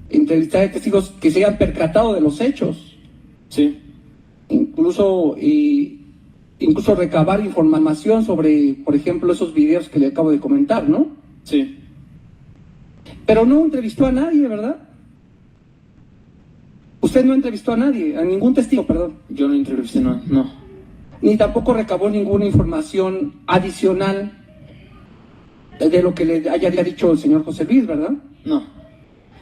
Entrevistar a testigos que se hayan percatado de los hechos. Sí. Incluso recabar información sobre, por ejemplo, esos videos que le acabo de comentar, ¿no? Sí. Pero no entrevistó a nadie, ¿verdad? Usted no entrevistó a nadie, a ningún testigo, perdón. Yo no entrevisté, no. Ni tampoco recabó ninguna información adicional de lo que le haya dicho el señor José Luis, ¿verdad? No.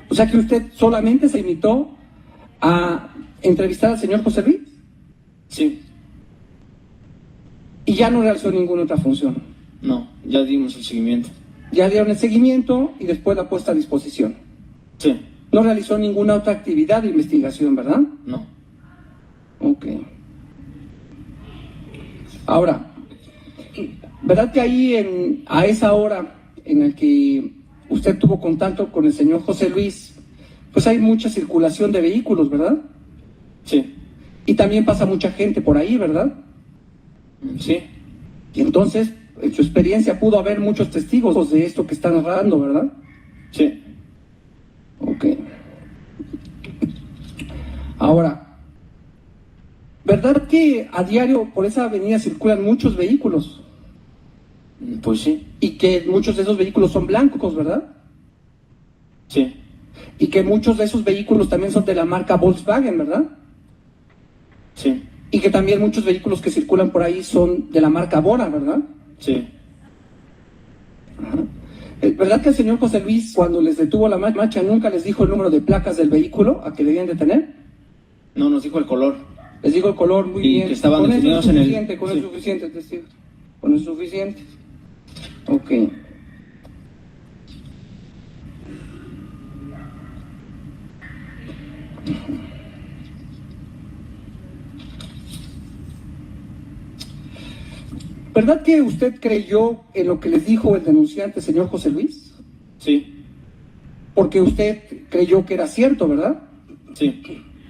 O sea que usted solamente se limitó a entrevistar al señor José Luis. Sí. Y ya no realizó ninguna otra función. No, ya dimos el seguimiento. Ya dieron el seguimiento y después la puesta a disposición. Sí. No realizó ninguna otra actividad de investigación, ¿verdad? No. Ok. Ahora, ¿verdad que ahí a esa hora en la que usted tuvo contacto con el señor José Luis, pues hay mucha circulación de vehículos, ¿verdad? Sí. Y también pasa mucha gente por ahí, ¿verdad? Sí. Y entonces, en su experiencia, pudo haber muchos testigos de esto que están narrando, ¿verdad? Sí. Ok. Ahora, ¿verdad que a diario por esa avenida circulan muchos vehículos? Pues sí. Y que muchos de esos vehículos son blancos, ¿verdad? Sí. Y que muchos de esos vehículos también son de la marca Volkswagen, ¿verdad? Sí. Y que también muchos vehículos que circulan por ahí son de la marca Bora, ¿verdad? Sí. ¿Verdad que el señor José Luis, cuando les detuvo la marcha, nunca les dijo el número de placas del vehículo a que debían detener? No, nos dijo el color. Les dijo el color, muy bien. Que estaban con eso es detenidos en suficiente, con eso es suficiente, testigo. Con eso es suficiente. Ok. ¿Verdad que usted creyó en lo que les dijo el denunciante, señor José Luis? Sí. Porque usted creyó que era cierto, ¿verdad? Sí.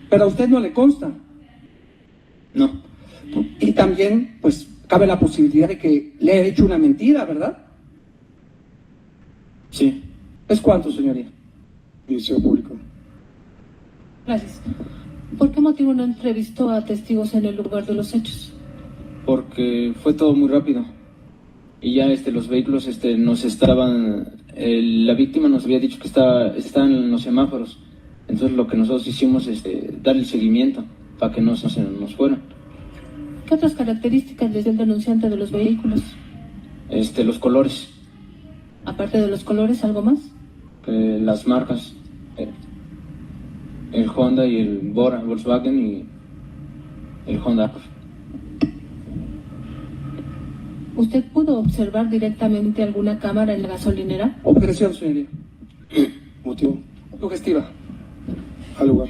Pero a usted no le consta. No. Y también, pues, cabe la posibilidad de que le haya hecho una mentira, ¿verdad? Sí. ¿Es cuánto, señoría? Ministerio Público. Gracias. ¿Por qué motivo no entrevistó a testigos en el lugar de los hechos? Porque fue todo muy rápido. Y ya los vehículos nos estaban... la víctima nos había dicho que estaban en los semáforos. Entonces lo que nosotros hicimos es dar el seguimiento para que no se nos fueran. ¿Qué otras características les dio el denunciante de los vehículos? Los colores. Aparte de los colores, ¿algo más? Las marcas. El Honda y el Bora, Volkswagen y el Honda Accord. ¿Usted pudo observar directamente alguna cámara en la gasolinera? Objeción, señoría. Motivo. Sugestiva. Al lugar.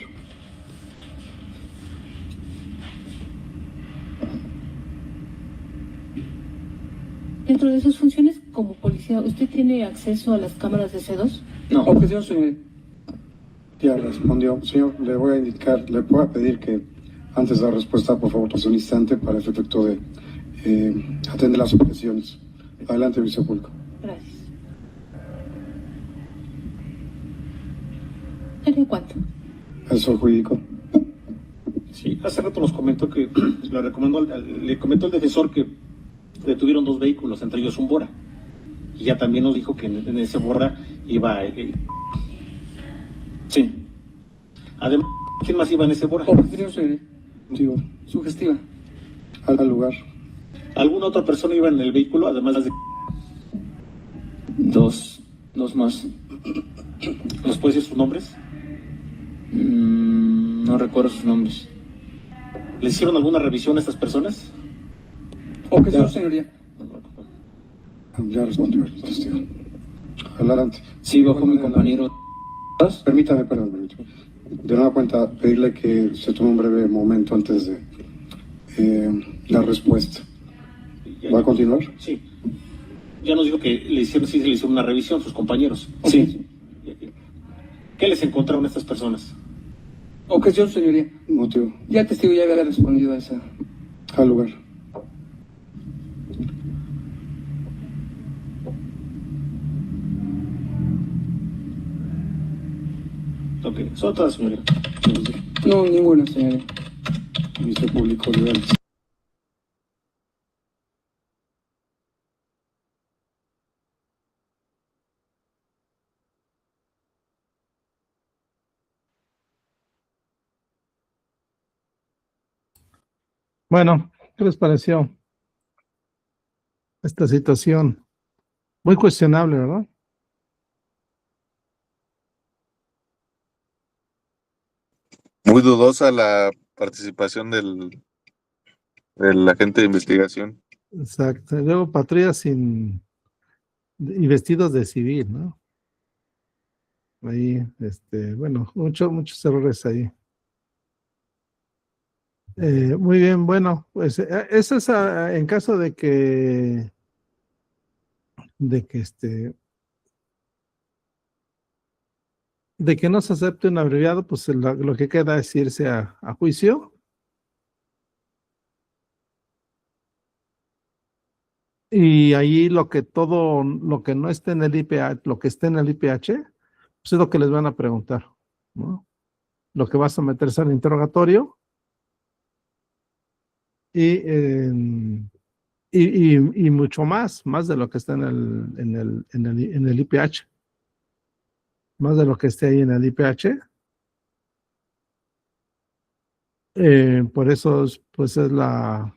Dentro de sus funciones como policía, ¿usted tiene acceso a las cámaras de C2? No. Objeción, señoría. Ya respondió. Señor, le voy a pedir que antes de la respuesta, por favor, tras un instante para el efecto de atender las objeciones. Adelante, vicepúblico. Gracias. ¿Sería cuánto? Eso jurídico. Sí, hace rato nos comentó que le comentó el defensor que detuvieron 2 vehículos, entre ellos un Bora. Y ya también nos dijo que en ese Bora iba... Sí. Además, ¿quién más iba en ese Bora? Objeción, señoría. Digo, Sugestiva. al lugar. ¿Alguna otra persona iba en el vehículo, además de...? Dos más. ¿Nos puede decir sus nombres? No recuerdo sus nombres. ¿Le hicieron alguna revisión a estas personas? Objeción, señoría. Ya respondió el testigo. Adelante. Sí, bajo mi compañero. Permítame, perdón. De nueva cuenta, pedirle que se tome un breve momento antes de la respuesta. ¿Va a continuar? Sí. Ya nos dijo que sí se le hizo una revisión sus compañeros. Sí. ¿Qué les encontraron a estas personas? Ocasión, señoría. Motivo. Ya el testigo ya había respondido a esa. Al lugar. Ok, son todas, señoría. No, ninguna, señoría. Ministerio Público Legal. Bueno, ¿qué les pareció esta situación? Muy cuestionable, ¿verdad? Muy dudosa la participación del agente de investigación. Exacto. Luego patrullas y vestidos de civil, ¿no? Ahí, bueno, muchos errores ahí. Muy bien, bueno, pues eso es en caso de que no se acepte un abreviado, pues lo que queda es irse a juicio. Y ahí lo que no esté en el IPH, lo que esté en el IPH, pues es lo que les van a preguntar, ¿no? Lo que va a someterse al interrogatorio. Y mucho más de lo que está en el IPH. Más de lo que esté ahí en el IPH. Por eso pues es la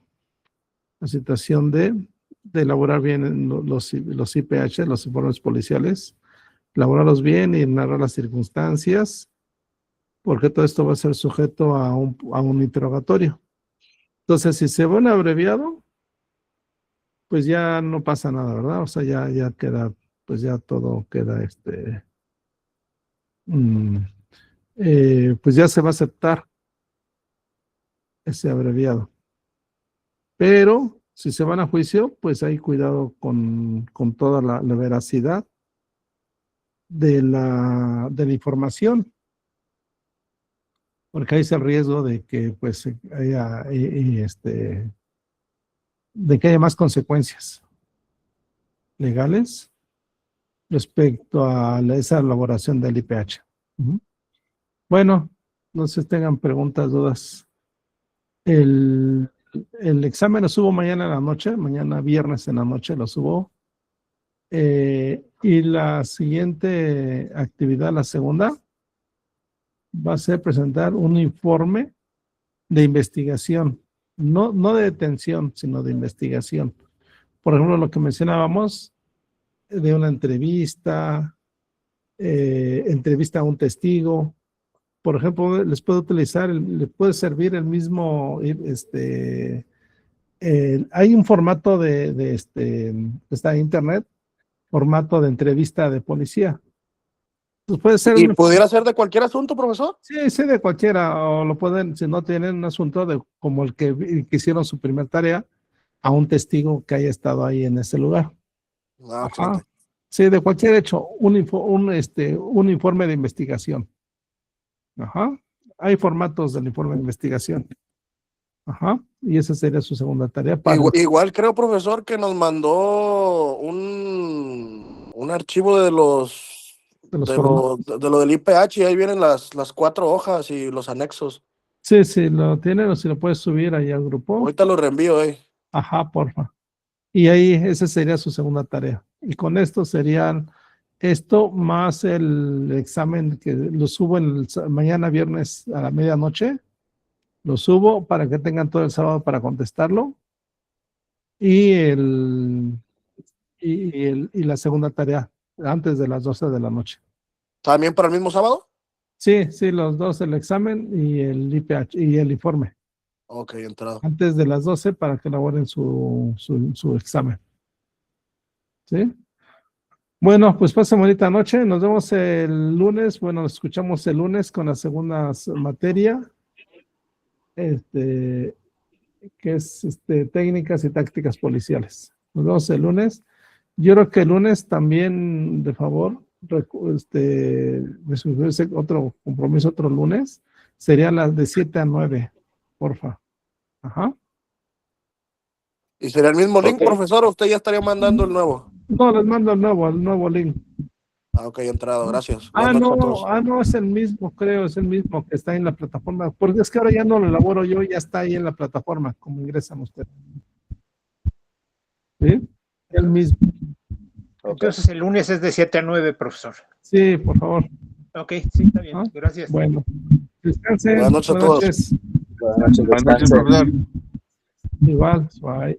situación de elaborar bien los IPH, los informes policiales, elaborarlos bien y narrar las circunstancias, porque todo esto va a ser sujeto a un interrogatorio. Entonces, si se va un abreviado, pues ya no pasa nada, ¿verdad? O sea, ya queda, pues ya todo queda, pues ya se va a aceptar ese abreviado. Pero si se van a juicio, pues hay cuidado con toda la veracidad de la información, porque hay ese riesgo de que pues haya de que haya más consecuencias legales respecto a esa elaboración del IPH. Bueno, no sé si tengan preguntas, dudas. El examen lo subo mañana en la noche, mañana viernes en la noche lo subo. Y la siguiente actividad, la segunda, va a ser presentar un informe de investigación, no de detención, sino de investigación. Por ejemplo, lo que mencionábamos de una entrevista a un testigo. Por ejemplo, les puede puede servir el mismo, hay un formato está en internet, formato de entrevista de policía. Pues puede ser ¿Y pudiera ser de cualquier asunto, profesor? Sí, de cualquiera, o lo pueden, si no tienen un asunto como el que hicieron su primer tarea, a un testigo que haya estado ahí en ese lugar. Ajá. Sí, de cualquier hecho, un informe de investigación. Ajá. Hay formatos del informe de investigación. Ajá. Y esa sería su segunda tarea. Igual creo, profesor, que nos mandó un archivo de lo del IPH y ahí vienen las 4 hojas y los anexos. Sí, lo tienen o si lo puedes subir ahí al grupo. Ahorita lo reenvío, Ajá, porfa. Y ahí esa sería su segunda tarea. Y con esto serían esto más el examen que lo subo mañana viernes a la medianoche. Lo subo para que tengan todo el sábado para contestarlo. Y la segunda tarea antes de las 12 de la noche. ¿También para el mismo sábado? Sí, los dos, el examen y el IPH y el informe. Ok, entrado. Antes de las 12 para que elaboren su examen. ¿Sí? Bueno, pues pasen bonita noche. Nos vemos el lunes. Bueno, nos escuchamos el lunes con la segunda materia. que es técnicas y tácticas policiales. Nos vemos el lunes. Yo creo que el lunes también, de favor, me sugiere otro compromiso otro lunes, sería las de 7 a 9, porfa. Ajá. ¿Y sería el mismo link, profesor, o usted ya estaría mandando el nuevo? No, les mando el nuevo link. Ok, entrado, gracias. Buenas noches a todos. No, es el mismo, creo, es el mismo que está en la plataforma, porque es que ahora ya no lo elaboro yo, ya está ahí en la plataforma, como ingresan ustedes. ¿Sí? El mismo. Entonces el lunes es de 7 a 9, profesor. Sí, por favor. Ok, sí, está bien. Gracias. Bueno, descansen. Buenas noches a todos. Buenas noches, profesor. Igual, bye.